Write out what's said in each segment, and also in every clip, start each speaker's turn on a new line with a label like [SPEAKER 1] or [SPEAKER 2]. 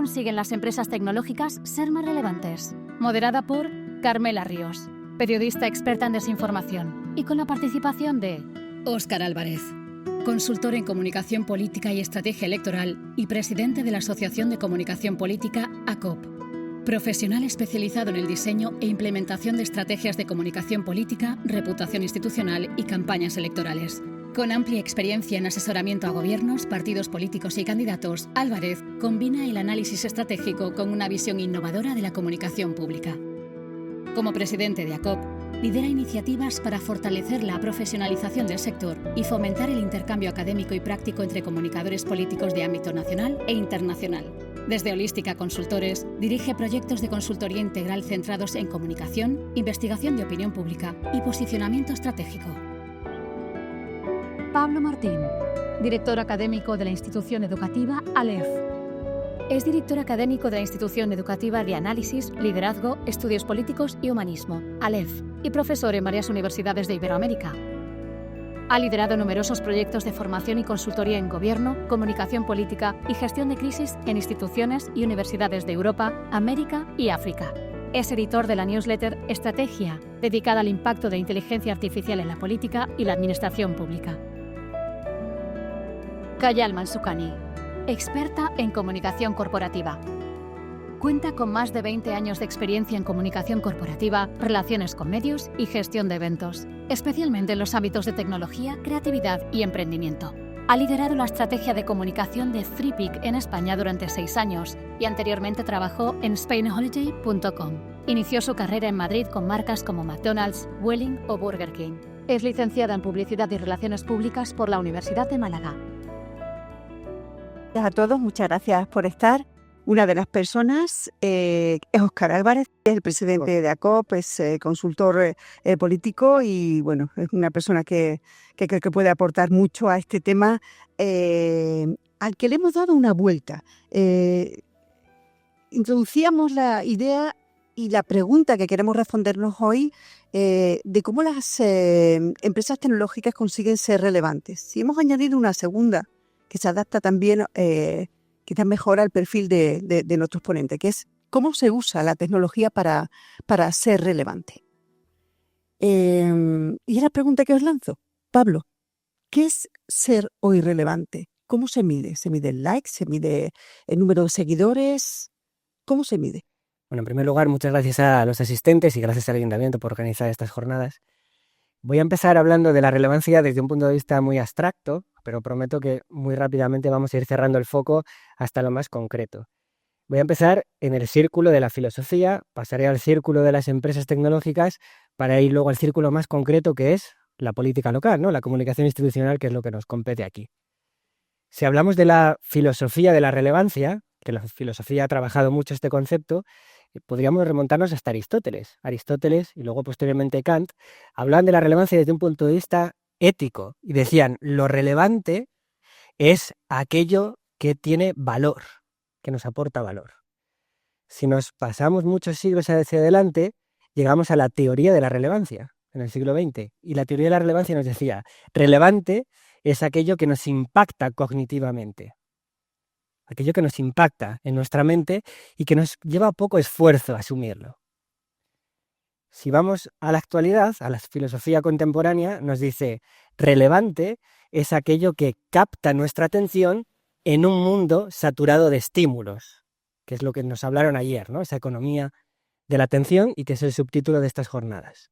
[SPEAKER 1] consiguen las empresas tecnológicas ser más relevantes. Moderada por Carmela Ríos, periodista experta en desinformación, y con la participación de Óscar Álvarez, consultor en comunicación política y estrategia electoral y presidente de la Asociación de Comunicación Política ACOP. Profesional especializado en el diseño e implementación de estrategias de comunicación política, reputación institucional y campañas electorales. Con amplia experiencia en asesoramiento a gobiernos, partidos políticos y candidatos, Álvarez combina el análisis estratégico con una visión innovadora de la comunicación pública. Como presidente de ACOP, lidera iniciativas para fortalecer la profesionalización del sector y fomentar el intercambio académico y práctico entre comunicadores políticos de ámbito nacional e internacional. Desde Holística Consultores, dirige proyectos de consultoría integral centrados en comunicación, investigación de opinión pública y posicionamiento estratégico. Pablo Martín, director académico de la institución educativa ALEF. Es director académico de la institución educativa de Análisis, Liderazgo, Estudios Políticos y Humanismo, ALEF, y profesor en varias universidades de Iberoamérica. Ha liderado numerosos proyectos de formación y consultoría en gobierno, comunicación política y gestión de crisis en instituciones y universidades de Europa, América y África. Es editor de la newsletter Estrategia, dedicada al impacto de inteligencia artificial en la política y la administración pública. Kayal Mansukhani, experta en comunicación corporativa. Cuenta con más de 20 años de experiencia en comunicación corporativa, relaciones con medios y gestión de eventos, especialmente en los ámbitos de tecnología, creatividad y emprendimiento. Ha liderado la estrategia de comunicación de FreePic en España durante 6 años y anteriormente trabajó en SpainHoliday.com. Inició su carrera en Madrid con marcas como McDonald's, Vueling o Burger King. Es licenciada en Publicidad y Relaciones Públicas por la Universidad de Málaga.
[SPEAKER 2] A todos, muchas gracias por estar. Una de las personas es Óscar Álvarez, es el presidente de ACOP, es consultor político y bueno, es una persona que creo que puede aportar mucho a este tema al que le hemos dado una vuelta. Introducíamos la idea y la pregunta que queremos respondernos hoy de cómo las empresas tecnológicas consiguen ser relevantes. Y hemos añadido una segunda que se adapta también quizás mejora el perfil de nuestros ponentes, que es cómo se usa la tecnología para ser relevante. Y es la pregunta que os lanzo. Pablo, ¿qué es ser hoy relevante? ¿Cómo se mide? ¿Se mide el like? ¿Se mide el número de seguidores? ¿Cómo se mide?
[SPEAKER 3] Bueno, en primer lugar, muchas gracias a los asistentes y gracias al Ayuntamiento por organizar estas jornadas. Voy a empezar hablando de la relevancia desde un punto de vista muy abstracto, pero prometo que muy rápidamente vamos a ir cerrando el foco hasta lo más concreto. Voy a empezar en el círculo de la filosofía, pasaré al círculo de las empresas tecnológicas para ir luego al círculo más concreto que es la política local, ¿no? La comunicación institucional, que es lo que nos compete aquí. Si hablamos de la filosofía de la relevancia, que la filosofía ha trabajado mucho este concepto, podríamos remontarnos hasta Aristóteles. Aristóteles y luego posteriormente Kant hablaban de la relevancia desde un punto de vista ético y decían, lo relevante es aquello que tiene valor, que nos aporta valor. Si nos pasamos muchos siglos hacia adelante, llegamos a la teoría de la relevancia en el siglo XX. Y la teoría de la relevancia nos decía, relevante es aquello que nos impacta cognitivamente. Aquello que nos impacta en nuestra mente y que nos lleva poco esfuerzo asumirlo. Si vamos a la actualidad, a la filosofía contemporánea, nos dice, relevante es aquello que capta nuestra atención en un mundo saturado de estímulos, que es lo que nos hablaron ayer, ¿no? Esa economía de la atención y que es el subtítulo de estas jornadas.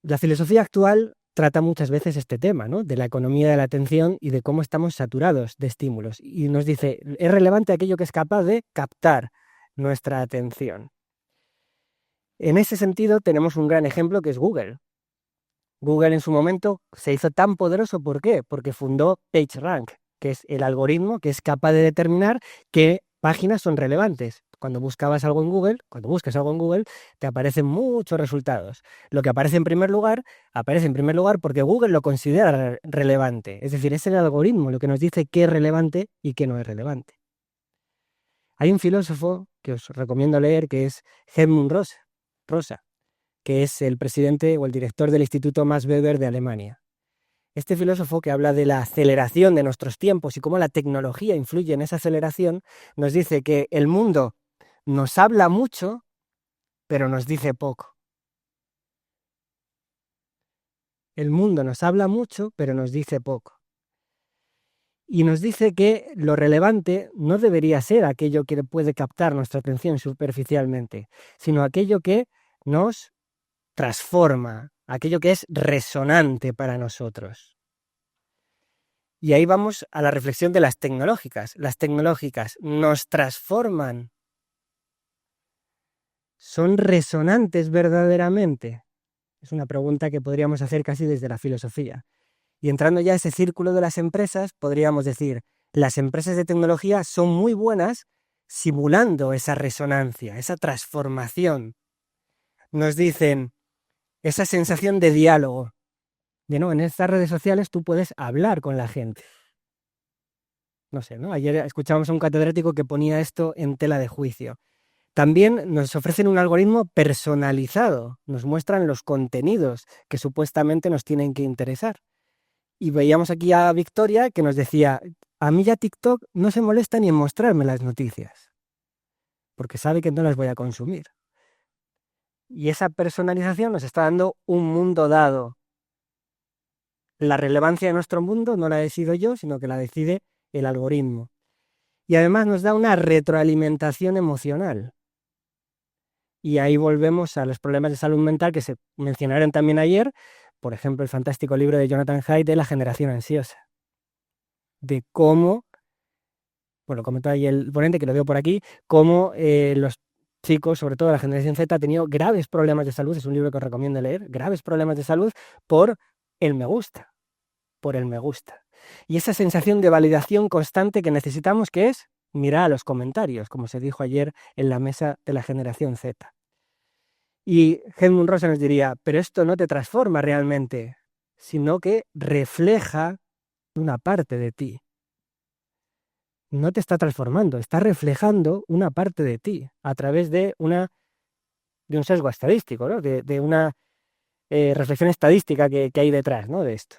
[SPEAKER 3] La filosofía actual trata muchas veces este tema, ¿no? De la economía de la atención y de cómo estamos saturados de estímulos. Y nos dice, es relevante aquello que es capaz de captar nuestra atención. En ese sentido tenemos un gran ejemplo que es Google. Google en su momento se hizo tan poderoso, ¿por qué? Porque fundó PageRank, que es el algoritmo que es capaz de determinar qué páginas son relevantes. Cuando buscas algo en Google, te aparecen muchos resultados. Lo que aparece en primer lugar porque Google lo considera relevante. Es decir, es el algoritmo lo que nos dice qué es relevante y qué no es relevante. Hay un filósofo que os recomiendo leer que es Edmund Rosa, que es el presidente o el director del Instituto Max Weber de Alemania. Este filósofo que habla de la aceleración de nuestros tiempos y cómo la tecnología influye en esa aceleración, nos dice que el mundo nos habla mucho, pero nos dice poco. El mundo nos habla mucho, pero nos dice poco. Y nos dice que lo relevante no debería ser aquello que puede captar nuestra atención superficialmente, sino aquello que nos transforma, aquello que es resonante para nosotros. Y ahí vamos a la reflexión de las tecnológicas. Las tecnológicas nos transforman. ¿Son resonantes verdaderamente? Es una pregunta que podríamos hacer casi desde la filosofía. Y entrando ya a ese círculo de las empresas, podríamos decir, las empresas de tecnología son muy buenas simulando esa resonancia, esa transformación. Nos dicen esa sensación de diálogo. De no, en estas redes sociales tú puedes hablar con la gente. No sé, ¿no? Ayer escuchábamos a un catedrático que ponía esto en tela de juicio. También nos ofrecen un algoritmo personalizado, nos muestran los contenidos que supuestamente nos tienen que interesar. Y veíamos aquí a Victoria que nos decía, a mí ya TikTok no se molesta ni en mostrarme las noticias, porque sabe que no las voy a consumir. Y esa personalización nos está dando un mundo dado. La relevancia de nuestro mundo no la decido yo, sino que la decide el algoritmo. Y además nos da una retroalimentación emocional. Y ahí volvemos a los problemas de salud mental que se mencionaron también ayer, por ejemplo, el fantástico libro de Jonathan Haidt de La generación ansiosa. De cómo, bueno, comentó ahí el ponente que lo veo por aquí, cómo los chicos, sobre todo la generación Z, ha tenido graves problemas de salud, es un libro que os recomiendo leer, graves problemas de salud por el me gusta, por el me gusta. Y esa sensación de validación constante que necesitamos, que es mirar a los comentarios, como se dijo ayer en la mesa de la generación Z. Y Edmund Rosa nos diría, pero esto no te transforma realmente, sino que refleja una parte de ti. No te está transformando, está reflejando una parte de ti a través de un sesgo estadístico, ¿no? de una reflexión estadística que hay detrás, ¿no? de esto.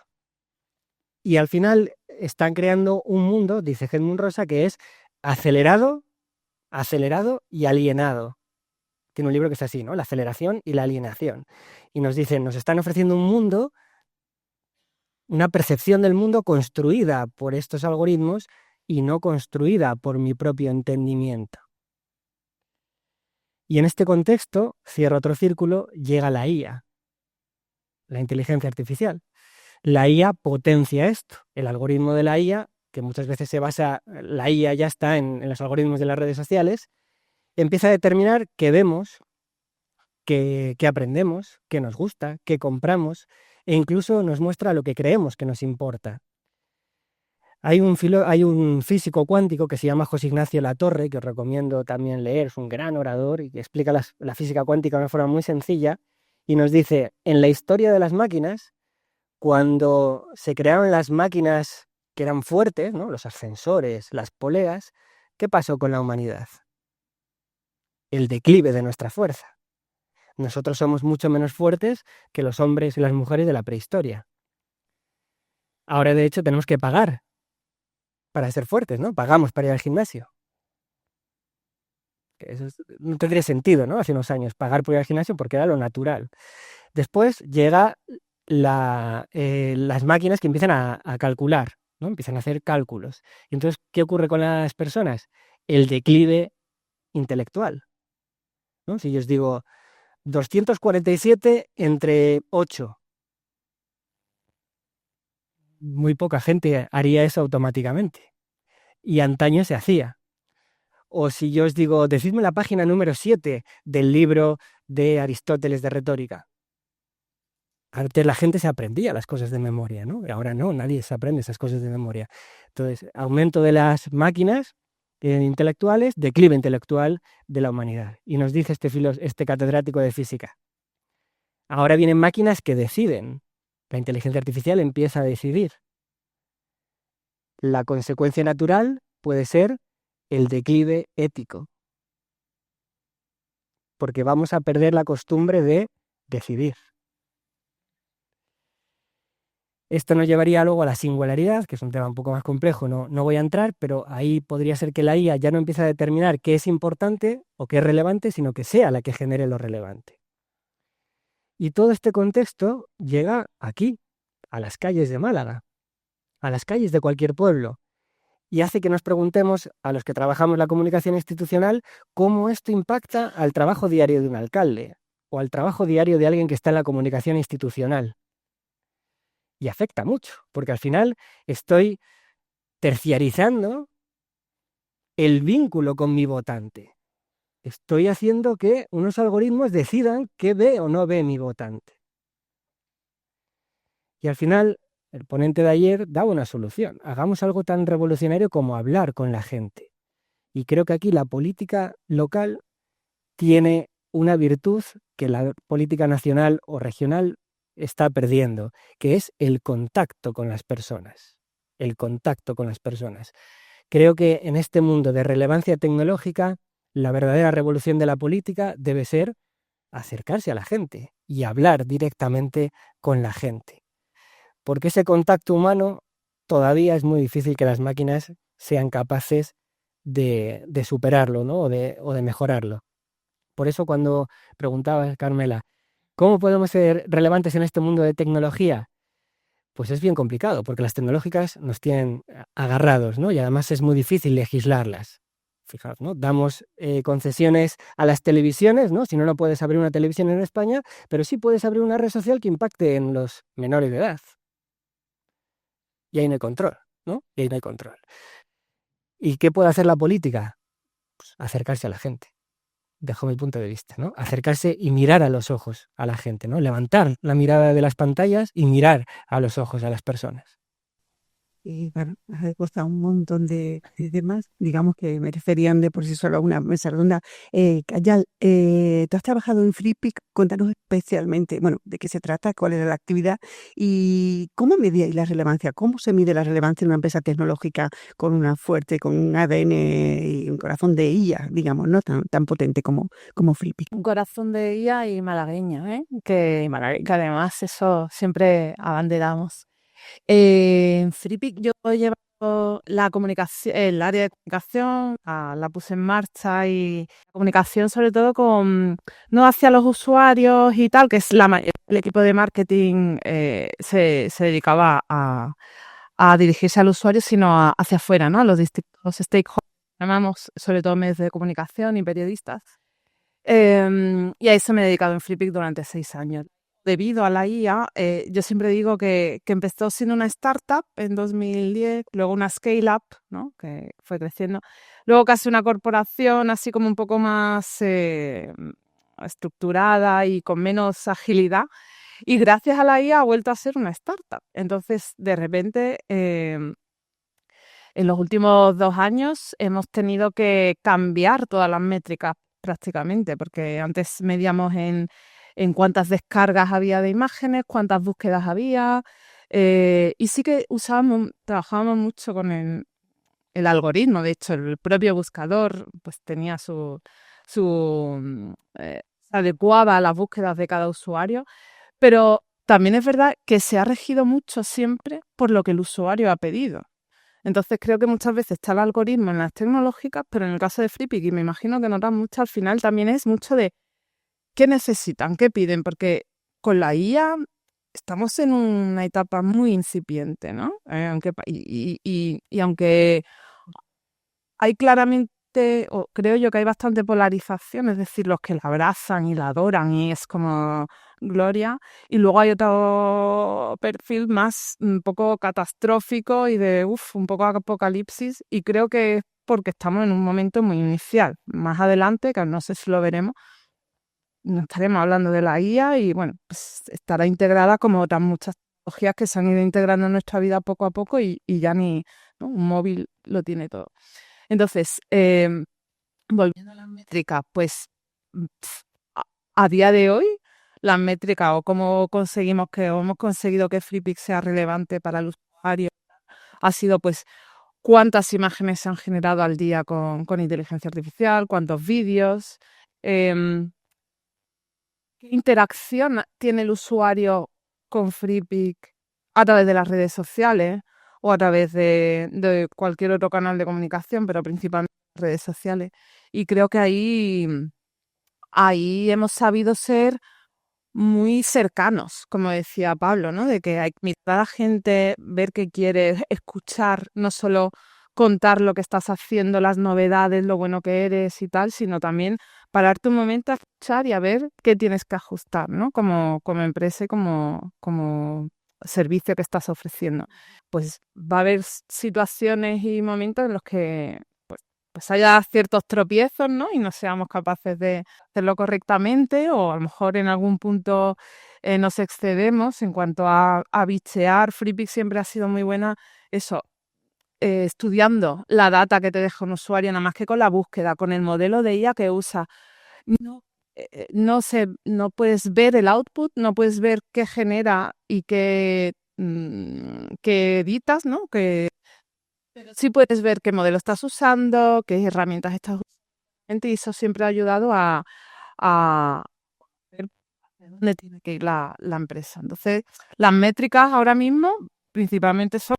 [SPEAKER 3] Y al final están creando un mundo, dice Edmund Rosa, que es acelerado y alienado. Tiene un libro que es así, ¿no? La aceleración y la alienación. Y nos dicen, nos están ofreciendo un mundo, una percepción del mundo construida por estos algoritmos y no construida por mi propio entendimiento. Y en este contexto, cierro otro círculo, llega la IA, la inteligencia artificial. La IA potencia esto. El algoritmo de la IA, que muchas veces se basa, la IA ya está en los algoritmos de las redes sociales, empieza a determinar qué vemos, qué aprendemos, qué nos gusta, qué compramos, e incluso nos muestra lo que creemos que nos importa. Hay un físico cuántico que se llama José Ignacio Latorre, que os recomiendo también leer, es un gran orador y que explica la física cuántica de una forma muy sencilla, y nos dice, en la historia de las máquinas, cuando se crearon las máquinas que eran fuertes, ¿no? Los ascensores, las poleas, ¿qué pasó con la humanidad? El declive de nuestra fuerza. Nosotros somos mucho menos fuertes que los hombres y las mujeres de la prehistoria. Ahora, de hecho, tenemos que pagar para ser fuertes, ¿no? Pagamos para ir al gimnasio. Eso no tendría sentido, ¿no? Hace unos años, pagar por ir al gimnasio porque era lo natural. Después llega las máquinas que empiezan a calcular, ¿no? Empiezan a hacer cálculos. Y entonces, ¿qué ocurre con las personas? El declive intelectual, ¿no? Si yo os digo 247 entre 8, muy poca gente haría eso automáticamente. Y antaño se hacía. O si yo os digo, decidme la página número 7 del libro de Aristóteles de retórica. Antes la gente se aprendía las cosas de memoria, ¿no? Ahora no, nadie se aprende esas cosas de memoria. Entonces, aumento de las máquinas intelectuales, declive intelectual de la humanidad. Y nos dice este catedrático de física. Ahora vienen máquinas que deciden. La inteligencia artificial empieza a decidir. La consecuencia natural puede ser el declive ético. Porque vamos a perder la costumbre de decidir. Esto nos llevaría luego a la singularidad, que es un tema un poco más complejo, no voy a entrar, pero ahí podría ser que la IA ya no empiece a determinar qué es importante o qué es relevante, sino que sea la que genere lo relevante. Y todo este contexto llega aquí, a las calles de Málaga, a las calles de cualquier pueblo, y hace que nos preguntemos, a los que trabajamos la comunicación institucional, cómo esto impacta al trabajo diario de un alcalde o al trabajo diario de alguien que está en la comunicación institucional. Y afecta mucho, porque al final estoy terciarizando el vínculo con mi votante. Estoy haciendo que unos algoritmos decidan qué ve o no ve mi votante. Y al final, el ponente de ayer daba una solución. Hagamos algo tan revolucionario como hablar con la gente. Y creo que aquí la política local tiene una virtud que la política nacional o regional está perdiendo, que es el contacto con las personas. El contacto con las personas. Creo que en este mundo de relevancia tecnológica, la verdadera revolución de la política debe ser acercarse a la gente y hablar directamente con la gente. Porque ese contacto humano todavía es muy difícil que las máquinas sean capaces de superarlo, ¿no? o de mejorarlo. Por eso cuando preguntabas, Carmela, ¿cómo podemos ser relevantes en este mundo de tecnología? Pues es bien complicado, porque las tecnológicas nos tienen agarrados, ¿no? Y además es muy difícil legislarlas. Fijaos, ¿no? Damos concesiones a las televisiones, ¿no? Si no, no puedes abrir una televisión en España, pero sí puedes abrir una red social que impacte en los menores de edad. Y ahí no hay control, ¿no? Y ahí no hay control. ¿Y qué puede hacer la política? Pues acercarse a la gente. Dejo mi punto de vista, ¿no? Acercarse y mirar a los ojos a la gente, ¿no? Levantar la mirada de las pantallas y mirar a los ojos a las personas.
[SPEAKER 2] Y claro, has costado un montón de temas, digamos que me referían de por sí solo a una mesa redonda. Cayal, tú has trabajado en FreePic, cuéntanos especialmente, bueno, de qué se trata, cuál era la actividad y cómo medíais la relevancia, cómo se mide la relevancia en una empresa tecnológica con una fuerte, con un ADN y un corazón de IA, digamos, ¿no? Tan potente como FreePic.
[SPEAKER 4] Un corazón de IA y malagueño, ¿eh? Que además eso siempre abanderamos. En FreePic yo llevo la comunicación, el área de comunicación, la puse en marcha y la comunicación sobre todo no hacia los usuarios y tal, que es el equipo de marketing se dedicaba a dirigirse al usuario, sino hacia afuera, ¿no? A los distintos stakeholders, llamamos sobre todo medios de comunicación y periodistas. Y a eso me he dedicado en FreePic durante 6 años. Debido a la IA, yo siempre digo que empezó siendo una startup en 2010, luego una scale-up, ¿no? Que fue creciendo, luego casi una corporación así como un poco más estructurada y con menos agilidad, y gracias a la IA ha vuelto a ser una startup. Entonces, de repente, en los últimos 2 años hemos tenido que cambiar todas las métricas prácticamente, porque antes medíamos en cuántas descargas había de imágenes, cuántas búsquedas había, y sí que trabajábamos mucho con el algoritmo. De hecho, el propio buscador pues tenía se adecuaba a las búsquedas de cada usuario, pero también es verdad que se ha regido mucho siempre por lo que el usuario ha pedido. Entonces creo que muchas veces está el algoritmo en las tecnológicas, pero en el caso de FreePic, y me imagino que notas mucho, al final también es mucho de qué necesitan, qué piden, porque con la IA estamos en una etapa muy incipiente, ¿no? Y aunque hay claramente, o creo yo que hay bastante polarización, es decir, los que la abrazan y la adoran y es como gloria, y luego hay otro perfil más un poco catastrófico y de, un poco apocalipsis, y creo que es porque estamos en un momento muy inicial. Más adelante, que no sé si lo veremos, no estaremos hablando de la IA y bueno, pues estará integrada como otras muchas tecnologías que se han ido integrando en nuestra vida poco a poco y ya ni, ¿no? Un móvil lo tiene todo. Entonces, volviendo a las métricas, pues a día de hoy, las métricas o cómo hemos conseguido que FreePic sea relevante para el usuario ha sido pues cuántas imágenes se han generado al día con inteligencia artificial, cuántos vídeos, ¿qué interacción tiene el usuario con FreePic a través de las redes sociales o a través de cualquier otro canal de comunicación, pero principalmente las redes sociales. Y creo que ahí hemos sabido ser muy cercanos, como decía Pablo, ¿no? De que hay que mirar a la gente, ver qué quieres, escuchar, no solo contar lo que estás haciendo, las novedades, lo bueno que eres y tal, sino también pararte un momento a escuchar y a ver qué tienes que ajustar, ¿no? Como empresa y como servicio que estás ofreciendo. Pues va a haber situaciones y momentos en los que pues haya ciertos tropiezos, ¿no? Y no seamos capaces de hacerlo correctamente, o a lo mejor en algún punto nos excedemos en cuanto a bichear. FreePic siempre ha sido muy buena, eso, estudiando la data que te deja un usuario, nada más que con la búsqueda, con el modelo de IA que usa. No, no puedes ver el output, no puedes ver qué genera y qué editas, ¿no? Pero sí puedes ver qué modelo estás usando, qué herramientas estás usando, y eso siempre ha ayudado a ver hacia dónde tiene que ir la empresa. Entonces, las métricas ahora mismo principalmente son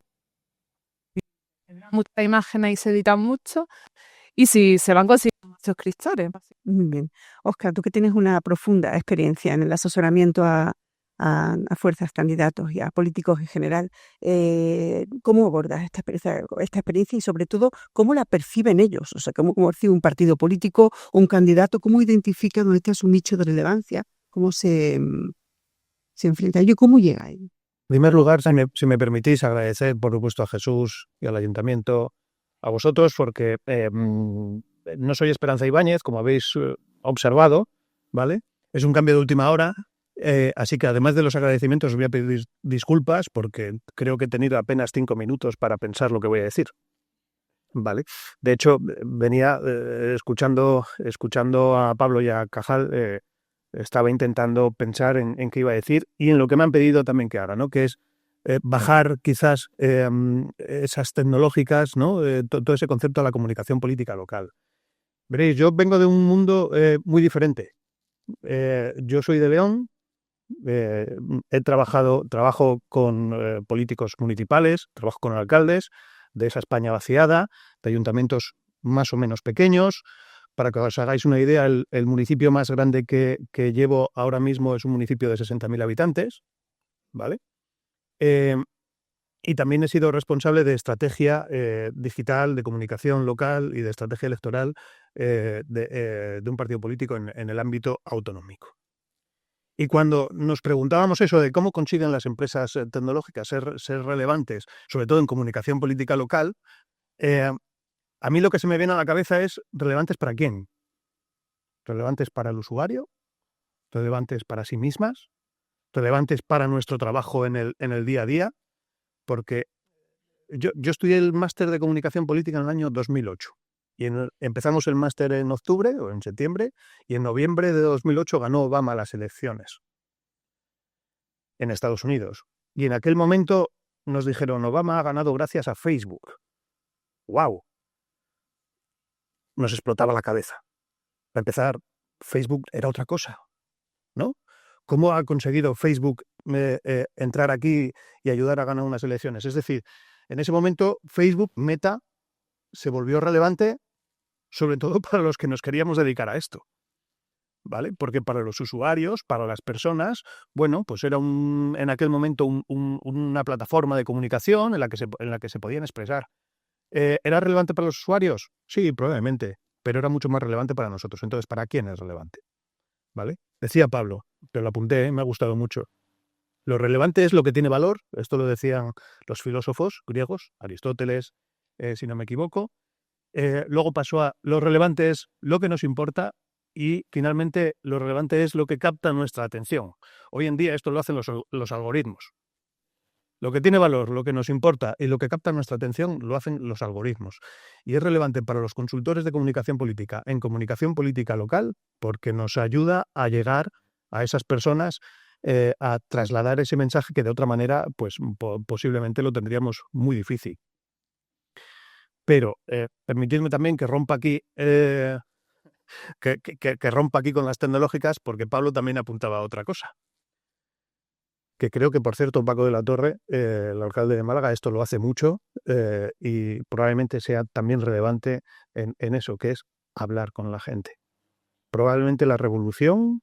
[SPEAKER 4] muchas imágenes y se editan mucho, y si se van consiguiendo más suscriptores.
[SPEAKER 2] Muy bien. Óscar, tú que tienes una profunda experiencia en el asesoramiento a fuerzas, candidatos y a políticos en general, ¿cómo abordas esta experiencia y sobre todo cómo la perciben ellos? O sea, ¿cómo percibe un partido político o un candidato? ¿Cómo identifica dónde está su nicho de relevancia? ¿Cómo se enfrenta a ello? ¿Cómo llega a ello?
[SPEAKER 5] En primer lugar, si me permitís, agradecer, por supuesto, a Jesús y al Ayuntamiento, a vosotros, porque no soy Esperanza Ibáñez, como habéis observado, ¿vale? Es un cambio de última hora, así que además de los agradecimientos os voy a pedir disculpas porque creo que he tenido apenas 5 minutos para pensar lo que voy a decir, ¿vale? De hecho, venía escuchando a Pablo y a Cajal, estaba intentando pensar en qué iba a decir y en lo que me han pedido también que haga, ¿no? Que es bajar quizás esas tecnológicas, ¿no? Todo ese concepto a la comunicación política local. Veréis, yo vengo de un mundo muy diferente. Yo soy de León, trabajo con políticos municipales, trabajo con alcaldes de esa España vaciada, de ayuntamientos más o menos pequeños. Para que os hagáis una idea, el municipio más grande que llevo ahora mismo es un municipio de 60.000 habitantes, ¿vale? Y también he sido responsable de estrategia digital, de comunicación local y de estrategia electoral de un partido político en el ámbito autonómico. Y cuando nos preguntábamos eso de cómo consiguen las empresas tecnológicas ser relevantes, sobre todo en comunicación política local, a mí lo que se me viene a la cabeza es relevantes para quién. Relevantes para el usuario, relevantes para sí mismas, relevantes para nuestro trabajo en el día a día, porque yo estudié el máster de comunicación política en el año 2008 y empezamos el máster en octubre o en septiembre y en noviembre de 2008 ganó Obama las elecciones en Estados Unidos. Y en aquel momento nos dijeron, Obama ha ganado gracias a Facebook. ¡Wow! Nos explotaba la cabeza. Para empezar, Facebook era otra cosa, ¿no? ¿Cómo ha conseguido Facebook entrar aquí y ayudar a ganar unas elecciones? Es decir, en ese momento Facebook, Meta, se volvió relevante, sobre todo para los que nos queríamos dedicar a esto, ¿vale? Porque para los usuarios, para las personas, bueno, pues era en aquel momento una plataforma de comunicación en la que se podían expresar. ¿Era relevante para los usuarios? Sí, probablemente, pero era mucho más relevante para nosotros. Entonces, ¿para quién es relevante? ¿Vale? Decía Pablo, pero lo apunté, me ha gustado mucho. Lo relevante es lo que tiene valor, esto lo decían los filósofos griegos, Aristóteles, si no me equivoco. Luego pasó a lo relevante es lo que nos importa y finalmente lo relevante es lo que capta nuestra atención. Hoy en día esto lo hacen los algoritmos. Lo que tiene valor, lo que nos importa y lo que capta nuestra atención lo hacen los algoritmos. Y es relevante para los consultores de comunicación política en comunicación política local porque nos ayuda a llegar a esas personas, a trasladar ese mensaje que de otra manera pues posiblemente lo tendríamos muy difícil. Pero permitidme también que rompa aquí que rompa aquí con las tecnológicas porque Pablo también apuntaba a otra cosa. que creo que, por cierto, Paco de la Torre, el alcalde de Málaga, esto lo hace mucho y probablemente sea también relevante en eso, que es hablar con la gente. Probablemente la revolución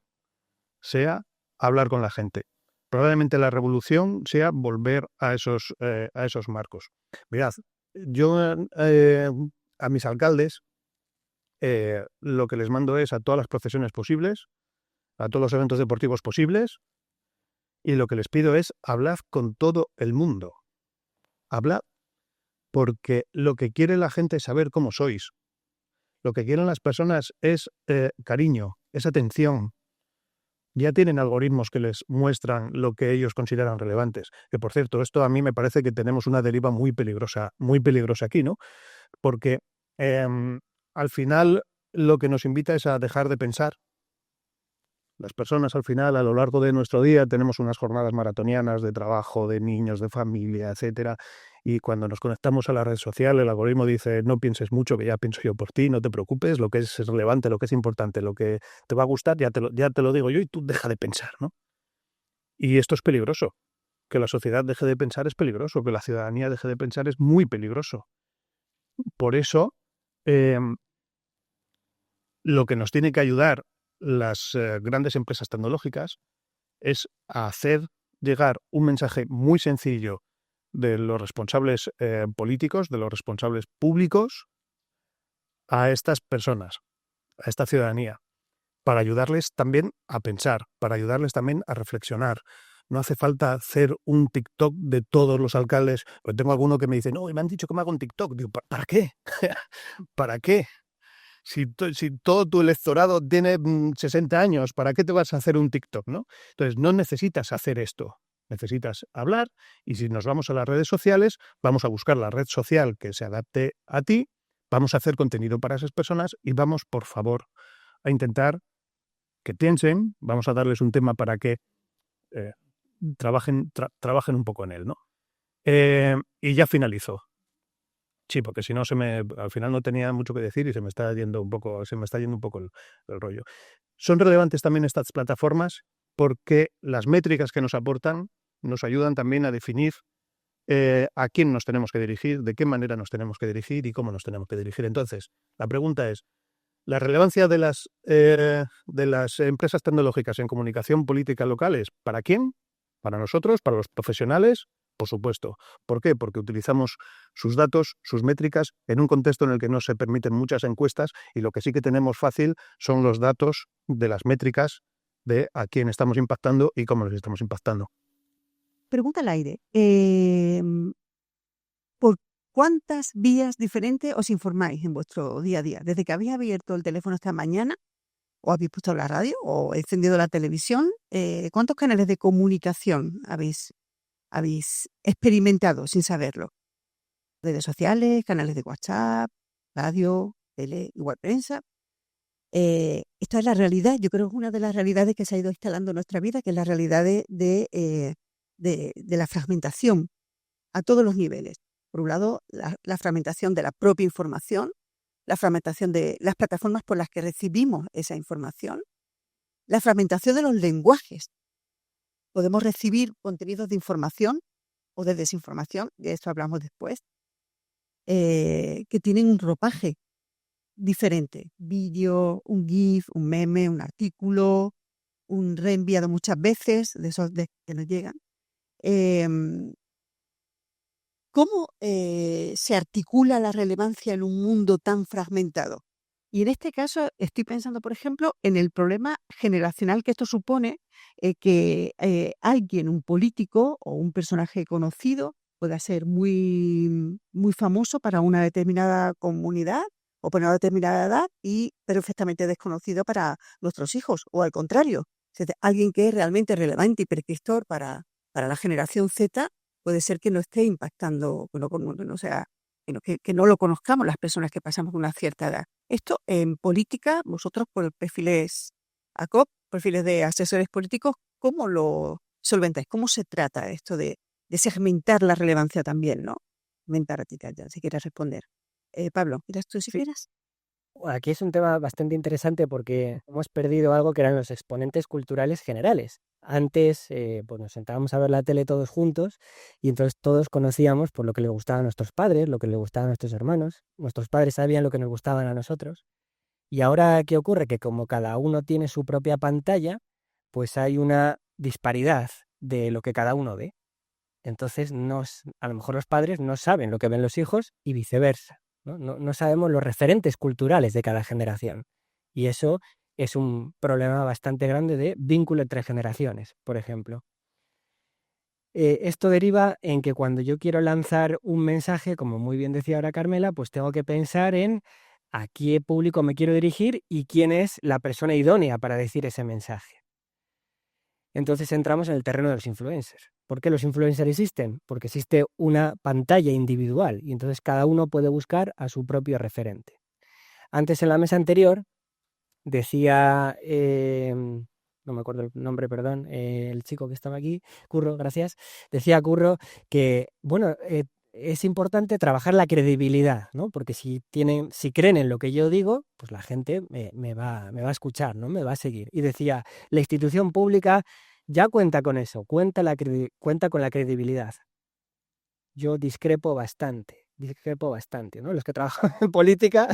[SPEAKER 5] sea hablar con la gente. Probablemente la revolución sea volver a esos marcos. Mirad, yo a mis alcaldes lo que les mando es a todas las procesiones posibles, a todos los eventos deportivos posibles, y lo que les pido es hablad con todo el mundo. Hablad, porque lo que quiere la gente es saber cómo sois. Lo que quieren las personas es cariño, es atención. Ya tienen algoritmos que les muestran lo que ellos consideran relevantes. Que, por cierto, esto a mí me parece que tenemos una deriva muy peligrosa aquí, ¿no? Porque al final lo que nos invita es a dejar de pensar. Las personas al final, a lo largo de nuestro día, tenemos unas jornadas maratonianas de trabajo, de niños, de familia, etcétera. Y cuando nos conectamos a la red social, el algoritmo dice, no pienses mucho, que ya pienso yo por ti, no te preocupes, lo que es relevante, lo que es importante, lo que te va a gustar, ya te lo digo yo y tú deja de pensar, ¿no? Y esto es peligroso. Que la sociedad deje de pensar es peligroso, que la ciudadanía deje de pensar es muy peligroso. Por eso, lo que nos tiene que ayudar las grandes empresas tecnológicas es a hacer llegar un mensaje muy sencillo de los responsables políticos, de los responsables públicos, a estas personas, a esta ciudadanía, para ayudarles también a pensar, para ayudarles también a reflexionar. No hace falta hacer un TikTok de todos los alcaldes. Pues tengo alguno que me dice, no, me han dicho que me haga un TikTok. Digo, ¿para qué? ¿Para qué? Si todo tu electorado tiene 60 años, ¿para qué te vas a hacer un TikTok, no? Entonces, no necesitas hacer esto. Necesitas hablar y si nos vamos a las redes sociales, vamos a buscar la red social que se adapte a ti, vamos a hacer contenido para esas personas y vamos, por favor, a intentar que piensen, vamos a darles un tema para que trabajen un poco en él, ¿no? Y ya finalizo. Sí, porque si no al final no tenía mucho que decir y se me está yendo un poco el rollo. Son relevantes también estas plataformas porque las métricas que nos aportan nos ayudan también a definir a quién nos tenemos que dirigir, de qué manera nos tenemos que dirigir y cómo nos tenemos que dirigir. Entonces, la pregunta es, ¿la relevancia de las empresas tecnológicas en comunicación política locales, para quién? ¿Para nosotros? ¿Para los profesionales? Por supuesto. ¿Por qué? Porque utilizamos sus datos, sus métricas, en un contexto en el que no se permiten muchas encuestas y lo que sí que tenemos fácil son los datos de las métricas de a quién estamos impactando y cómo les estamos impactando.
[SPEAKER 2] Pregunta al aire. ¿Por cuántas vías diferentes os informáis en vuestro día a día? Desde que habéis abierto el teléfono esta mañana, o habéis puesto la radio, o encendido la televisión, ¿cuántos canales de comunicación habéis experimentado sin saberlo? Redes sociales, canales de WhatsApp, radio, tele, igual prensa. Esta es la realidad, yo creo que es una de las realidades que se ha ido instalando en nuestra vida, que es la realidad de la fragmentación a todos los niveles. Por un lado, la fragmentación de la propia información, la fragmentación de las plataformas por las que recibimos esa información, la fragmentación de los lenguajes. Podemos recibir contenidos de información o de desinformación, de esto hablamos después, que tienen un ropaje diferente. Vídeo, un GIF, un meme, un artículo, un reenviado muchas veces, de esos que nos llegan. ¿Cómo se articula la relevancia en un mundo tan fragmentado? Y en este caso estoy pensando, por ejemplo, en el problema generacional que esto supone, que alguien, un político o un personaje conocido, pueda ser muy, muy famoso para una determinada comunidad o para una determinada edad y perfectamente desconocido para nuestros hijos, o al contrario. Alguien que es realmente relevante y prescriptor para la generación Z puede ser que no esté impactando, que no lo conozcamos las personas que pasamos una cierta edad. Esto en política, vosotros por perfiles ACOP, perfiles de asesores políticos, ¿cómo lo solventáis? ¿Cómo se trata esto de segmentar la relevancia también, ¿no? Segmentar a ti, si quieres responder. Pablo, ¿quieres tú si quieres?
[SPEAKER 3] Aquí es un tema bastante interesante porque hemos perdido algo que eran los exponentes culturales generales. Antes pues nos sentábamos a ver la tele todos juntos y entonces todos conocíamos por lo que les gustaba a nuestros padres, lo que les gustaba a nuestros hermanos. Nuestros padres sabían lo que nos gustaban a nosotros. Y ahora, ¿qué ocurre? Que como cada uno tiene su propia pantalla, pues hay una disparidad de lo que cada uno ve. Entonces, a lo mejor los padres no saben lo que ven los hijos y viceversa, ¿no? No sabemos los referentes culturales de cada generación. Y eso es un problema bastante grande de vínculo entre generaciones, por ejemplo. Esto deriva en que cuando yo quiero lanzar un mensaje, como muy bien decía ahora Carmela, pues tengo que pensar en a qué público me quiero dirigir y quién es la persona idónea para decir ese mensaje. Entonces entramos en el terreno de los influencers. ¿Por qué los influencers existen? Porque existe una pantalla individual y entonces cada uno puede buscar a su propio referente. Antes en la mesa anterior decía, no me acuerdo el nombre, perdón, el chico que estaba aquí, Curro, gracias, decía Curro que, bueno, es importante trabajar la credibilidad, ¿no? Porque si creen en lo que yo digo, pues la gente me va a escuchar, ¿no? Me va a seguir. Y decía, la institución pública ya cuenta con eso, cuenta con la credibilidad. Yo discrepo bastante, ¿no? Los que trabajamos en política,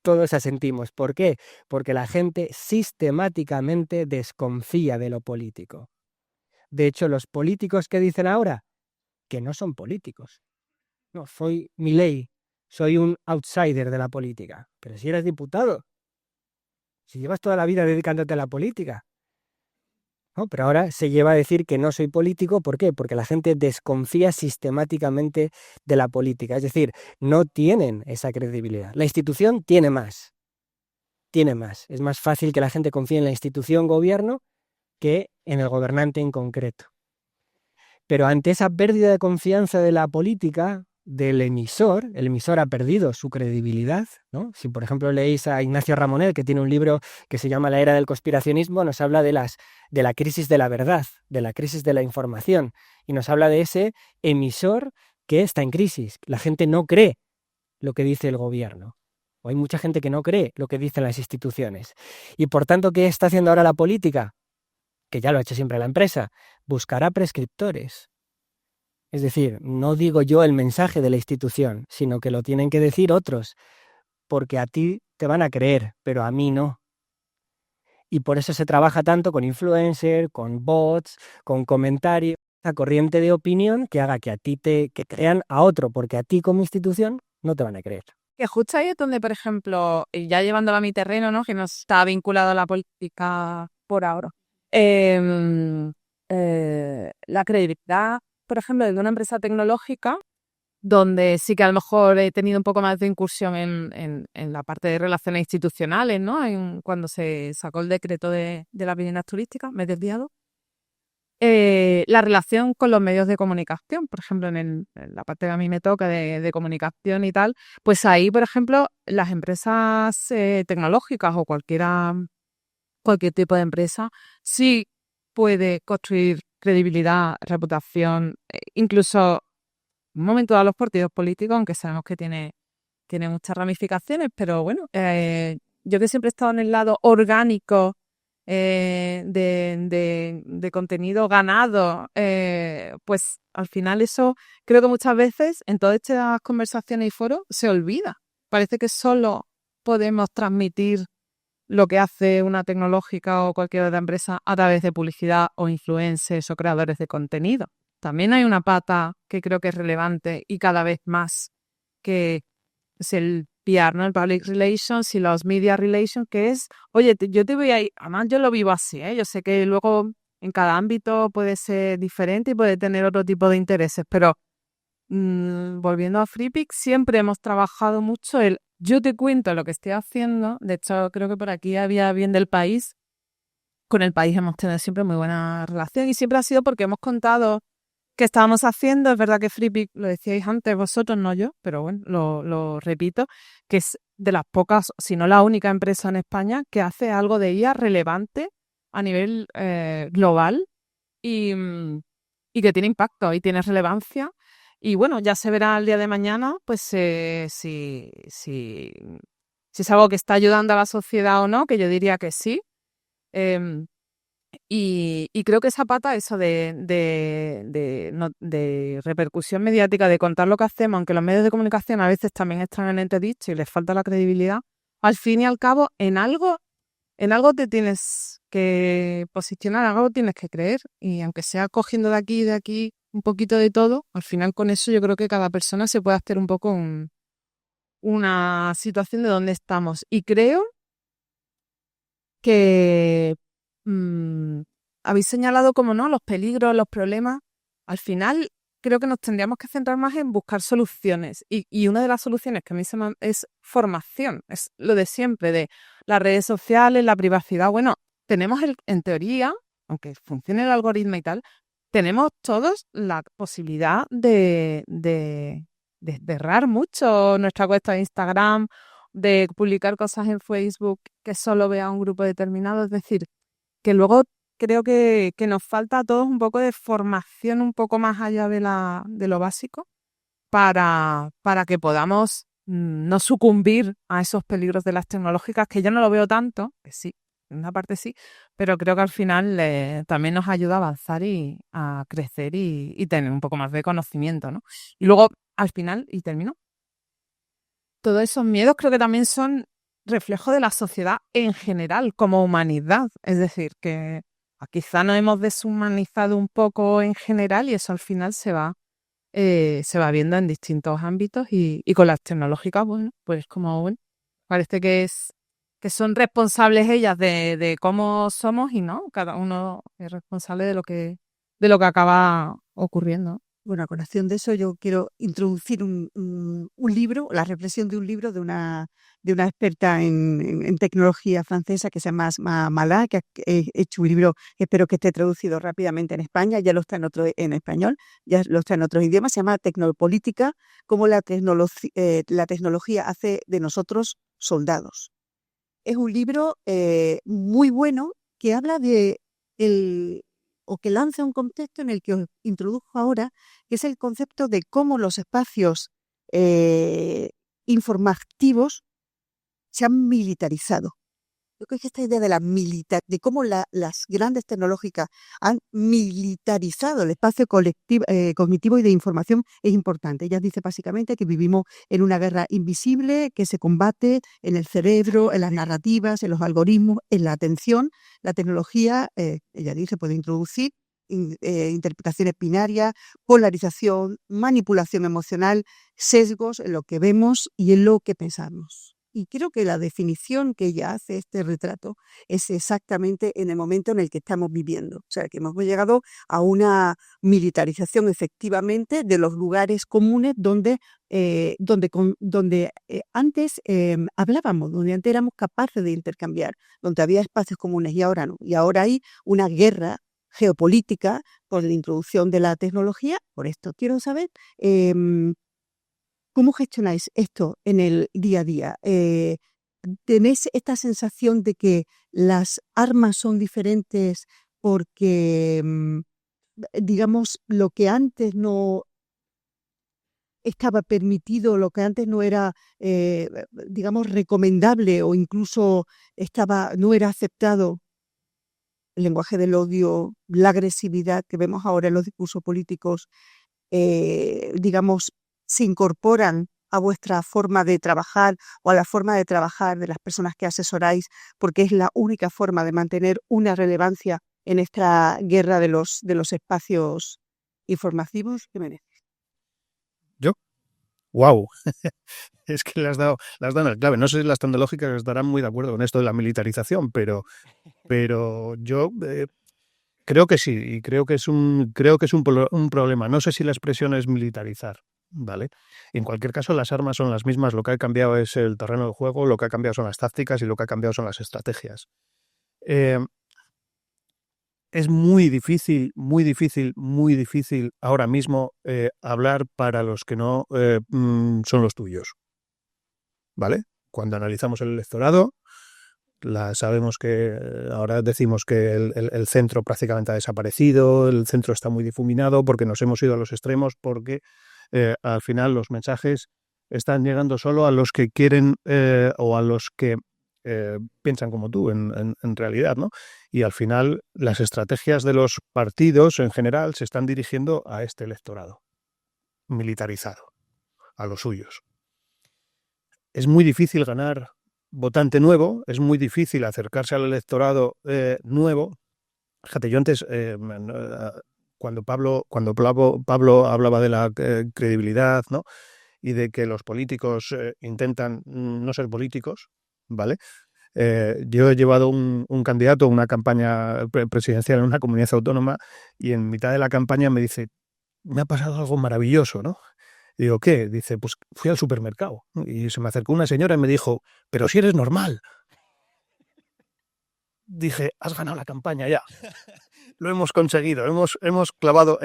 [SPEAKER 3] todos asentimos. ¿Por qué? Porque la gente sistemáticamente desconfía de lo político. De hecho, los políticos que dicen ahora que no son políticos. No, soy Milei, soy un outsider de la política. Pero si eres diputado, si llevas toda la vida dedicándote a la política. ¿No? Pero ahora se lleva a decir que no soy político. ¿Por qué? Porque la gente desconfía sistemáticamente de la política. Es decir, no tienen esa credibilidad. La institución tiene más. Tiene más. Es más fácil que la gente confíe en la institución gobierno que en el gobernante en concreto. Pero ante esa pérdida de confianza de la política, del emisor, el emisor ha perdido su credibilidad, ¿no? Si, por ejemplo, leéis a Ignacio Ramonet, que tiene un libro que se llama La era del conspiracionismo, nos habla de la crisis de la verdad, de la crisis de la información, y nos habla de ese emisor que está en crisis. La gente no cree lo que dice el gobierno. O hay mucha gente que no cree lo que dicen las instituciones. Y, por tanto, ¿qué está haciendo ahora la política? Que ya lo ha hecho siempre la empresa, buscará prescriptores. Es decir, no digo yo el mensaje de la institución, sino que lo tienen que decir otros, porque a ti te van a creer, pero a mí no. Y por eso se trabaja tanto con influencers, con bots, con comentarios, esa corriente de opinión que haga que a ti que crean a otro, porque a ti como institución no te van a creer.
[SPEAKER 4] Que justo ahí es donde, por ejemplo, y ya llevándolo a mi terreno, ¿no? Que no está vinculado a la política por ahora. La credibilidad, por ejemplo, de una empresa tecnológica, donde sí que a lo mejor he tenido un poco más de incursión en la parte de relaciones institucionales, ¿no? Cuando se sacó el decreto de las viviendas turísticas, me he desviado. La relación con los medios de comunicación, por ejemplo, en la parte que a mí me toca de comunicación y tal, pues ahí, por ejemplo, las empresas tecnológicas o cualquier tipo de empresa sí puede construir credibilidad, reputación, incluso en un momento a los partidos políticos, aunque sabemos que tiene muchas ramificaciones, pero bueno, yo que siempre he estado en el lado orgánico de contenido ganado, pues al final eso creo que muchas veces en todas estas conversaciones y foros se olvida. Parece que solo podemos transmitir lo que hace una tecnológica o cualquier otra empresa a través de publicidad o influencers o creadores de contenido. También hay una pata que creo que es relevante y cada vez más, que es el PR, ¿no? El Public Relations y los Media Relations, que es, oye, yo te voy a ir, además yo lo vivo así, ¿eh? Yo sé que luego en cada ámbito puede ser diferente y puede tener otro tipo de intereses, pero volviendo a FreePic, siempre hemos trabajado mucho el yo te cuento lo que estoy haciendo. De hecho, creo que por aquí había Bien del País. Con el país hemos tenido siempre muy buena relación y siempre ha sido porque hemos contado qué estábamos haciendo. Es verdad que FreePic, lo decíais antes vosotros, no yo, pero bueno, lo repito, que es de las pocas, si no la única empresa en España que hace algo de IA relevante a nivel global y que tiene impacto y tiene relevancia. Y bueno, ya se verá el día de mañana, pues si si es algo que está ayudando a la sociedad o no, que yo diría que sí. Y creo que esa pata, eso de repercusión mediática, de contar lo que hacemos, aunque los medios de comunicación a veces también están en entredicho y les falta la credibilidad, al fin y al cabo, en algo te tienes que posicionar, algo tienes que creer. Y aunque sea cogiendo de aquí y de aquí un poquito de todo, al final con eso yo creo que cada persona se puede hacer un poco una situación de dónde estamos. Y creo que habéis señalado, como no, los peligros, los problemas. Al final, creo que nos tendríamos que centrar más en buscar soluciones. Y una de las soluciones que a mí es formación. Es lo de siempre, de las redes sociales, la privacidad. Bueno, tenemos en teoría, aunque funcione el algoritmo y tal, tenemos todos la posibilidad de cerrar mucho nuestra cuenta de Instagram, de publicar cosas en Facebook que solo vea un grupo determinado. Es decir, que luego creo que nos falta a todos un poco de formación un poco más allá de lo básico para que podamos no sucumbir a esos peligros de las tecnológicas, que yo no lo veo tanto, que sí, en una parte sí, pero creo que al final también nos ayuda a avanzar y a crecer y tener un poco más de conocimiento, ¿no? Y luego, al final, y termino, todos esos miedos creo que también son reflejo de la sociedad en general, como humanidad. Es decir, que quizá nos hemos deshumanizado un poco en general y eso al final se va viendo en distintos ámbitos y con las tecnológicas, bueno, pues como bueno, parece que son responsables ellas de cómo somos y no, cada uno es responsable de lo que acaba ocurriendo.
[SPEAKER 2] Bueno, a colación de eso yo quiero introducir un libro, la reflexión de un libro de una experta en tecnología francesa que se llama Asma Malá, que ha hecho un libro que espero que esté traducido rápidamente en España, ya lo está en español, ya lo está en otros idiomas, se llama Tecnopolítica, cómo la tecnología hace de nosotros soldados. Es un libro muy bueno que habla o que lanza un contexto en el que os introduzco ahora, que es el concepto de cómo los espacios informativos se han militarizado. Yo creo que esta idea de cómo las grandes tecnológicas han militarizado el espacio cognitivo y de información es importante. Ella dice básicamente que vivimos en una guerra invisible que se combate en el cerebro, en las narrativas, en los algoritmos, en la atención. La tecnología, ella dice, puede introducir interpretaciones binarias, polarización, manipulación emocional, sesgos en lo que vemos y en lo que pensamos. Y creo que la definición que ella hace, este retrato, es exactamente en el momento en el que estamos viviendo. O sea, que hemos llegado a una militarización efectivamente de los lugares comunes donde antes hablábamos, donde antes éramos capaces de intercambiar, donde había espacios comunes y ahora no. Y ahora hay una guerra geopolítica por la introducción de la tecnología. Por esto quiero saber ¿cómo gestionáis esto en el día a día? ¿Tenéis esta sensación de que las armas son diferentes porque, digamos, lo que antes no estaba permitido, lo que antes no era, digamos, recomendable o incluso no era aceptado, el lenguaje del odio, la agresividad que vemos ahora en los discursos políticos, digamos, se incorporan a vuestra forma de trabajar o a la forma de trabajar de las personas que asesoráis, porque es la única forma de mantener una relevancia en esta guerra de los espacios informativos? ¿Qué me decís?
[SPEAKER 5] ¿Yo? ¡Wow! Es que le has dado en el clave. No sé si las tecnológicas estarán muy de acuerdo con esto de la militarización, pero yo creo que sí, y creo que es un problema. No sé si la expresión es militarizar, ¿vale? En cualquier caso, las armas son las mismas. Lo que ha cambiado es el terreno de juego, lo que ha cambiado son las tácticas y lo que ha cambiado son las estrategias. Es muy difícil ahora mismo hablar para los que no son los tuyos, ¿vale? Cuando analizamos el electorado, sabemos que ahora decimos que el centro prácticamente ha desaparecido, el centro está muy difuminado porque nos hemos ido a los extremos, porque al final los mensajes están llegando solo a los que quieren o a los que piensan como tú en realidad, ¿no? Y al final las estrategias de los partidos en general se están dirigiendo a este electorado militarizado, a los suyos. Es muy difícil ganar votante nuevo, es muy difícil acercarse al electorado nuevo. Fíjate, yo antes, cuando Pablo hablaba de la credibilidad, ¿no? Y de que los políticos intentan no ser políticos, ¿vale? Yo he llevado un candidato a una campaña presidencial en una comunidad autónoma y en mitad de la campaña me dice, me ha pasado algo maravilloso, ¿no? Y digo, ¿qué? Dice, pues fui al supermercado y se me acercó una señora y me dijo, pero si eres normal. Dije, has ganado la campaña ya. Lo hemos conseguido, hemos clavado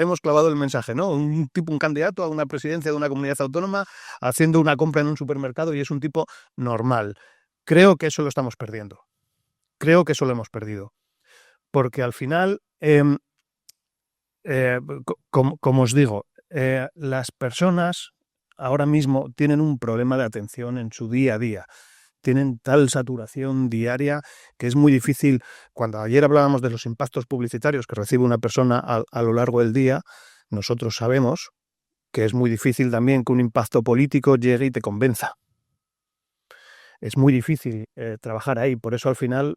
[SPEAKER 5] el mensaje, ¿no? Un candidato a una presidencia de una comunidad autónoma haciendo una compra en un supermercado y es un tipo normal. Creo que eso lo estamos perdiendo. Creo que eso lo hemos perdido. Porque al final, como os digo, las personas ahora mismo tienen un problema de atención en su día a día. Tienen tal saturación diaria que es muy difícil. Cuando ayer hablábamos de los impactos publicitarios que recibe una persona a lo largo del día, nosotros sabemos que es muy difícil también que un impacto político llegue y te convenza. Es muy difícil trabajar ahí, por eso al final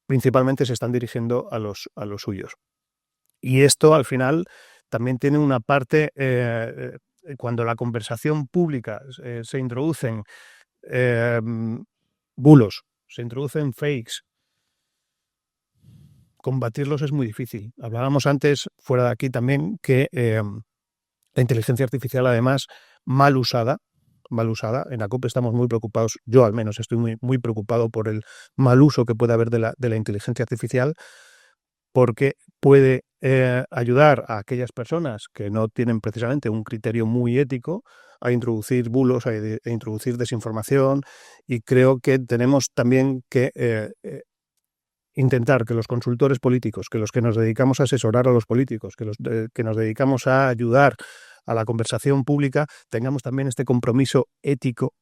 [SPEAKER 5] principalmente se están dirigiendo a los suyos. Y esto al final también tiene una parte, cuando la conversación pública se introducen bulos, se introducen fakes, combatirlos es muy difícil. Hablábamos antes, fuera de aquí también, que la inteligencia artificial además mal usada, en la COP estamos muy preocupados, yo al menos estoy muy preocupado por el mal uso que puede haber de la inteligencia artificial, porque puede ayudar a aquellas personas que no tienen precisamente un criterio muy ético a introducir bulos, a introducir desinformación, y creo que tenemos también que intentar que los consultores políticos, que los que nos dedicamos a asesorar a los políticos, que nos dedicamos a ayudar a la conversación pública, tengamos también este compromiso ético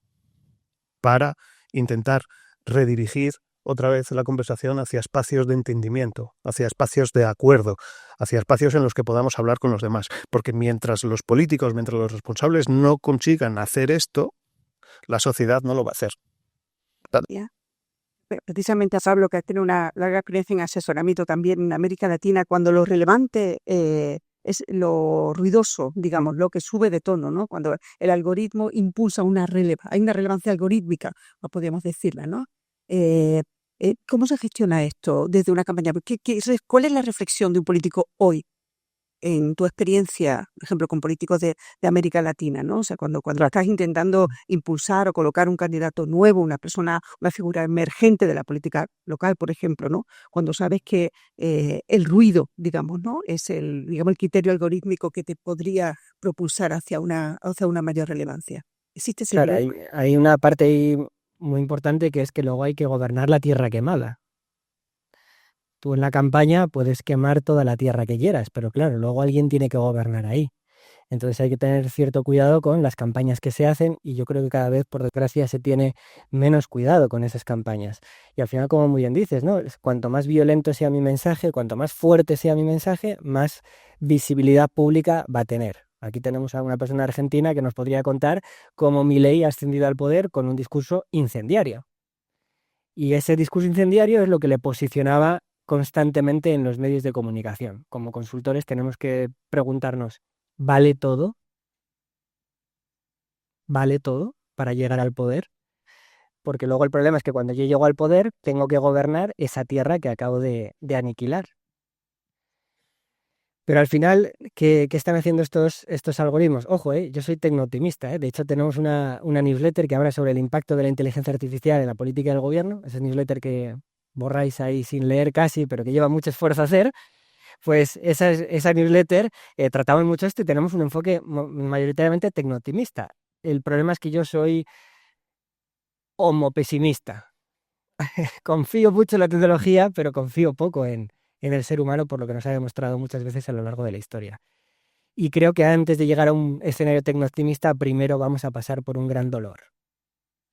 [SPEAKER 5] para intentar redirigir otra vez la conversación hacia espacios de entendimiento, hacia espacios de acuerdo, hacia espacios en los que podamos hablar con los demás. Porque mientras los políticos, mientras los responsables no consigan hacer esto, la sociedad no lo va a hacer.
[SPEAKER 2] Precisamente a Pablo, que tiene una larga experiencia en asesoramiento también en América Latina, cuando lo relevante es lo ruidoso, digamos, lo que sube de tono, ¿no? Cuando el algoritmo impulsa hay una relevancia algorítmica, podríamos decirla, ¿no? ¿Cómo se gestiona esto desde una campaña? ¿Cuál es la reflexión de un político hoy, en tu experiencia, por ejemplo, con políticos de América Latina, ¿no? O sea, cuando estás intentando impulsar o colocar un candidato nuevo, una figura emergente de la política local, por ejemplo, ¿no? Cuando sabes que el ruido, digamos, ¿no? Es el criterio algorítmico que te podría propulsar hacia una mayor relevancia. ¿Existe ese
[SPEAKER 3] Claro,
[SPEAKER 2] riesgo?
[SPEAKER 3] hay una parte ahí muy importante, que es que luego hay que gobernar la tierra quemada. Tú en la campaña puedes quemar toda la tierra que quieras, pero claro, luego alguien tiene que gobernar ahí. Entonces hay que tener cierto cuidado con las campañas que se hacen, y yo creo que cada vez, por desgracia, se tiene menos cuidado con esas campañas. Y al final, como muy bien dices, ¿no? Cuanto más violento sea mi mensaje, cuanto más fuerte sea mi mensaje, más visibilidad pública va a tener. Aquí tenemos a una persona argentina que nos podría contar cómo Milei ha ascendido al poder con un discurso incendiario. Y ese discurso incendiario es lo que le posicionaba constantemente en los medios de comunicación. Como consultores tenemos que preguntarnos, ¿vale todo? ¿Vale todo para llegar al poder? Porque luego el problema es que cuando yo llego al poder tengo que gobernar esa tierra que acabo de aniquilar. Pero al final, ¿qué están haciendo estos algoritmos? Ojo, yo soy tecnooptimista. De hecho, tenemos una newsletter que habla sobre el impacto de la inteligencia artificial en la política del gobierno. Esa newsletter que borráis ahí sin leer casi, pero que lleva mucho esfuerzo a hacer. Pues esa newsletter tratamos mucho esto y tenemos un enfoque mayoritariamente tecnooptimista. El problema es que yo soy homopesimista. Confío mucho en la tecnología, pero confío poco en el ser humano, por lo que nos ha demostrado muchas veces a lo largo de la historia. Y creo que antes de llegar a un escenario tecno-optimista, primero vamos a pasar por un gran dolor.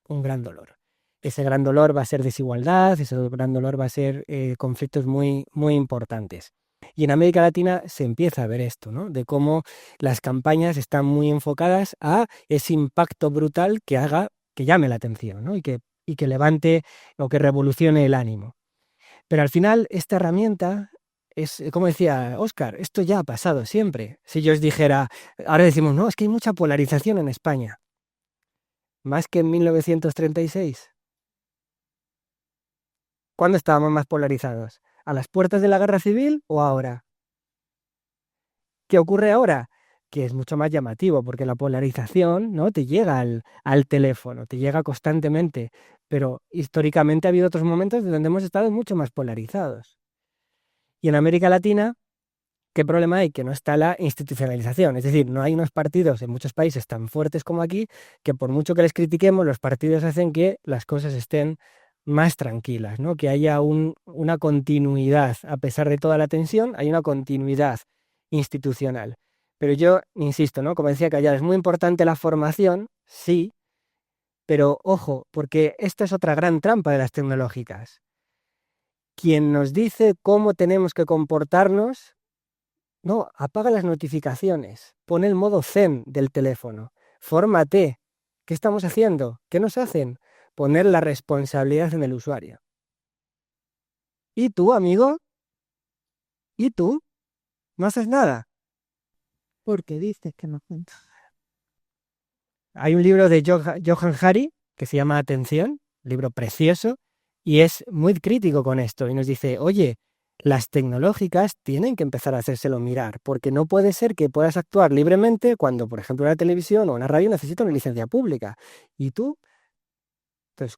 [SPEAKER 3] Un gran dolor. Ese gran dolor va a ser desigualdad, ese gran dolor va a ser conflictos muy, muy importantes. Y en América Latina se empieza a ver esto, ¿no? De cómo las campañas están muy enfocadas a ese impacto brutal que haga, que llame la atención, ¿no? Y que levante o que revolucione el ánimo. Pero al final esta herramienta es, como decía Óscar, esto ya ha pasado siempre. Si yo os dijera, ahora decimos, no, es que hay mucha polarización en España. Más que en 1936. ¿Cuándo estábamos más polarizados? ¿A las puertas de la guerra civil o ahora? ¿Qué ocurre ahora? Que es mucho más llamativo, porque la polarización, ¿no?, te llega al teléfono, te llega constantemente, pero históricamente ha habido otros momentos donde hemos estado mucho más polarizados. Y en América Latina, ¿qué problema hay? Que no está la institucionalización, es decir, no hay unos partidos en muchos países tan fuertes como aquí, que por mucho que les critiquemos, los partidos hacen que las cosas estén más tranquilas, ¿no? Que haya una continuidad, a pesar de toda la tensión, hay una continuidad institucional. Pero yo insisto, ¿no? Como decía Callada, es muy importante la formación, sí, pero ojo, porque esta es otra gran trampa de las tecnológicas. Quien nos dice cómo tenemos que comportarnos, no, apaga las notificaciones, pon el modo zen del teléfono, fórmate. ¿Qué estamos haciendo? ¿Qué nos hacen? Poner la responsabilidad en el usuario. ¿Y tú, amigo? ¿Y tú? ¿No haces nada?
[SPEAKER 2] ¿Por qué dices que no cuento?
[SPEAKER 3] Hay un libro de Johan Hari que se llama Atención, libro precioso, y es muy crítico con esto y nos dice, oye, las tecnológicas tienen que empezar a hacérselo mirar, porque no puede ser que puedas actuar libremente cuando, por ejemplo, una televisión o una radio necesita una licencia pública. ¿Y tú? Entonces,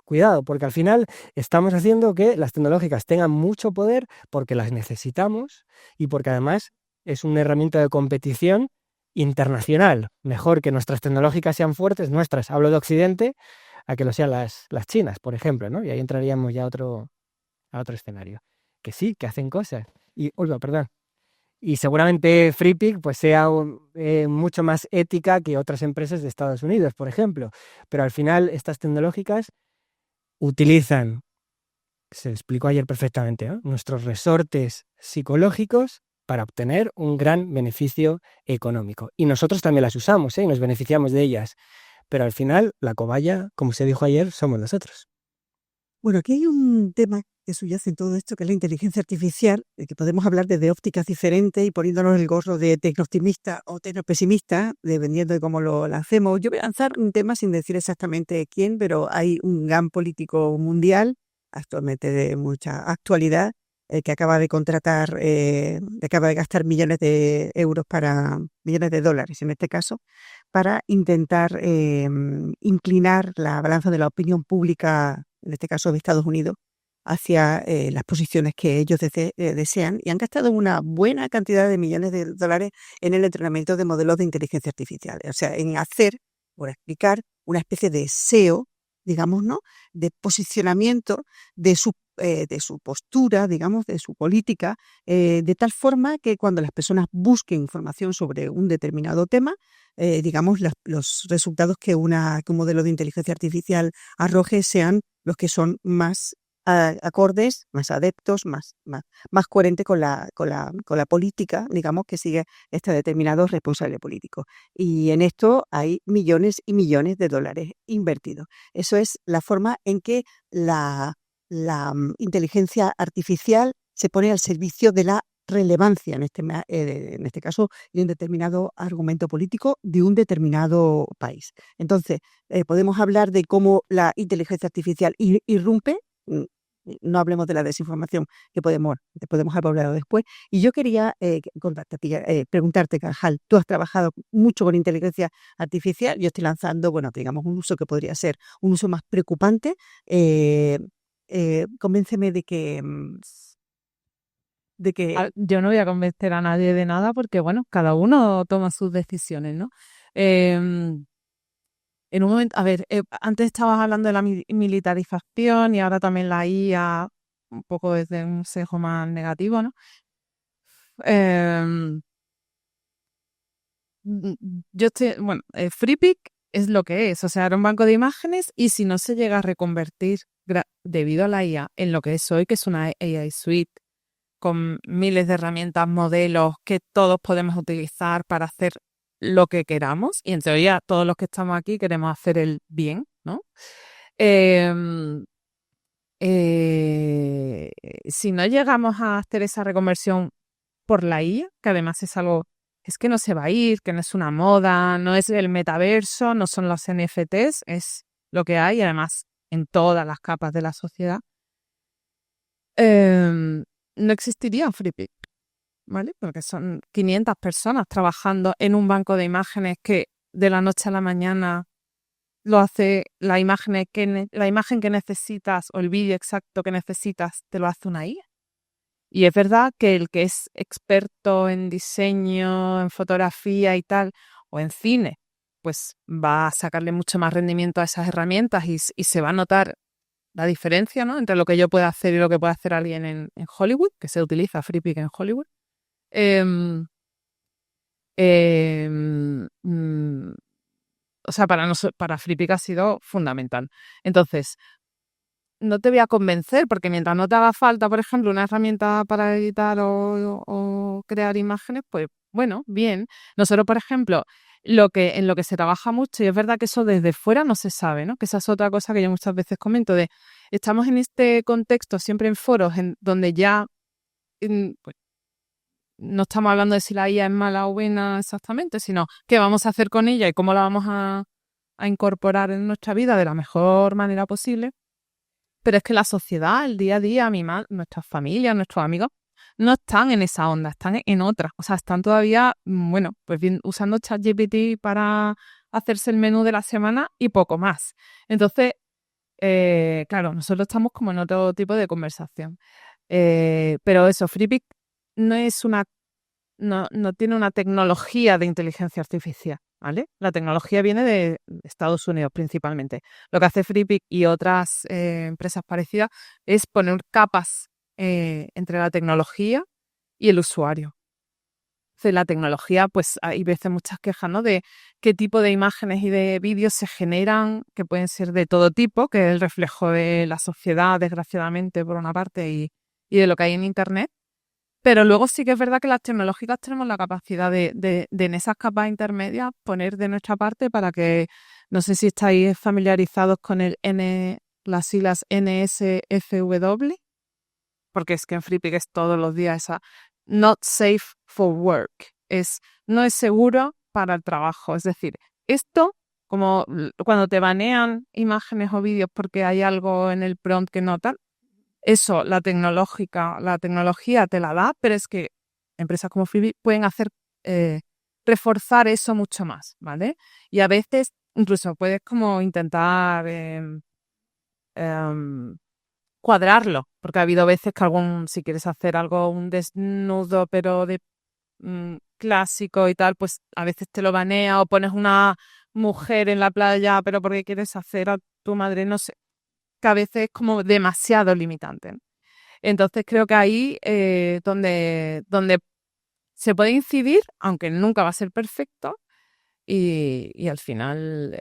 [SPEAKER 3] cuidado, porque al final estamos haciendo que las tecnológicas tengan mucho poder porque las necesitamos y porque además es una herramienta de competición internacional. Mejor que nuestras tecnológicas sean fuertes, nuestras, hablo de Occidente, a que lo sean las chinas, por ejemplo, ¿no? Y ahí entraríamos ya a otro escenario. Que sí, que hacen cosas. Y, perdón. Y seguramente FreePic pues sea mucho más ética que otras empresas de Estados Unidos, por ejemplo. Pero al final estas tecnológicas utilizan, se explicó ayer perfectamente, ¿no?, nuestros resortes psicológicos para obtener un gran beneficio económico. Y nosotros también las usamos, y nos beneficiamos de ellas. Pero al final la cobaya, como se dijo ayer, somos nosotros.
[SPEAKER 2] Bueno, aquí hay un tema que subyace en todo esto, que es la inteligencia artificial, que podemos hablar desde ópticas diferentes y poniéndonos el gorro de tecnooptimista o tecnopesimista, dependiendo de cómo lo lancemos. Yo voy a lanzar un tema sin decir exactamente quién, pero hay un gran político mundial, actualmente de mucha actualidad, que acaba de contratar, acaba de gastar millones de euros millones de dólares en este caso, para intentar inclinar la balanza de la opinión pública, en este caso de Estados Unidos, hacia las posiciones que ellos desean, y han gastado una buena cantidad de millones de dólares en el entrenamiento de modelos de inteligencia artificial, o sea, en hacer o explicar una especie de SEO, digamos, ¿no?, de posicionamiento de su postura, digamos, de su política, de tal forma que cuando las personas busquen información sobre un determinado tema, digamos, los resultados que un modelo de inteligencia artificial arroje sean los que son más acordes, más adeptos, más coherentes con la política, digamos, que sigue este determinado responsable político. Y en esto hay millones y millones de dólares invertidos. Eso es la forma en que la inteligencia artificial se pone al servicio de la relevancia, en este caso, de un determinado argumento político de un determinado país. Entonces, podemos hablar de cómo la inteligencia artificial irrumpe. No hablemos de la desinformación, que podemos hablar después. Y yo quería preguntarte, Cajal, tú has trabajado mucho con inteligencia artificial. Yo estoy lanzando, bueno, digamos, un uso que podría ser un uso más preocupante. Convénceme de que
[SPEAKER 4] Yo no voy a convencer a nadie de nada porque, bueno, cada uno toma sus decisiones, ¿no? En un momento, a ver, antes estabas hablando de la militarización y ahora también la IA, un poco desde un sesgo más negativo, ¿no? Em, FreePic es lo que es, o sea, era un banco de imágenes y si no se llega a reconvertir debido a la IA en lo que es hoy, que es una AI Suite con miles de herramientas, modelos que todos podemos utilizar para hacer lo que queramos y en teoría todos los que estamos aquí queremos hacer el bien, ¿no? Em, si no llegamos a hacer esa reconversión por la IA, que además es algo, es que no se va a ir, que no es una moda, no es el metaverso, no son los NFTs, es lo que hay, además en todas las capas de la sociedad, no existiría FreePic, ¿vale? Porque son 500 personas trabajando en un banco de imágenes que de la noche a la mañana lo hace la imagen que necesitas o el vídeo exacto que necesitas te lo hace una IA. Y es verdad que el que es experto en diseño, en fotografía y tal, o en cine, pues va a sacarle mucho más rendimiento a esas herramientas y se va a notar la diferencia, ¿no?, entre lo que yo pueda hacer y lo que puede hacer alguien en Hollywood, que se utiliza FreePic en Hollywood. O sea, para FreePic ha sido fundamental. Entonces, no te voy a convencer, porque mientras no te haga falta, por ejemplo, una herramienta para editar o crear imágenes, pues bueno, bien. Nosotros, por ejemplo, en lo que se trabaja mucho, y es verdad que eso desde fuera no se sabe, ¿no? Que esa es otra cosa que yo muchas veces comento, estamos en este contexto, siempre en foros, donde ya pues, no estamos hablando de si la IA es mala o buena exactamente, sino qué vamos a hacer con ella y cómo la vamos a incorporar en nuestra vida de la mejor manera posible. Pero es que la sociedad, el día a día, nuestras familias, nuestros amigos, no están en esa onda, están en otra. O sea, están todavía, bueno, pues bien, usando ChatGPT para hacerse el menú de la semana y poco más. Entonces, claro, nosotros estamos como en otro tipo de conversación. Pero eso, FreePic no tiene una tecnología de inteligencia artificial, ¿vale? La tecnología viene de Estados Unidos principalmente. Lo que hace FreePic y otras empresas parecidas es poner capas entre la tecnología y el usuario. Entonces, la tecnología, pues hay veces muchas quejas, ¿no?, de qué tipo de imágenes y de vídeos se generan, que pueden ser de todo tipo, que es el reflejo de la sociedad, desgraciadamente, por una parte, y de lo que hay en Internet. Pero luego sí que es verdad que las tecnológicas tenemos la capacidad de en esas capas intermedias poner de nuestra parte para que, no sé si estáis familiarizados con las siglas NSFW, porque es que en FreePic es todos los días esa not safe for work, no es seguro para el trabajo. Es decir, esto, como cuando te banean imágenes o vídeos porque hay algo en el prompt que no tal, eso la tecnología te la da, pero es que empresas como FreePic pueden hacer reforzar eso mucho más, ¿vale? Y a veces incluso puedes como intentar cuadrarlo, porque ha habido veces que si quieres hacer algo, un desnudo, pero de clásico y tal, pues a veces te lo banea o pones una mujer en la playa, pero porque quieres hacer a tu madre, no sé, que a veces es como demasiado limitante, ¿no? Entonces creo que ahí donde se puede incidir, aunque nunca va a ser perfecto, y al final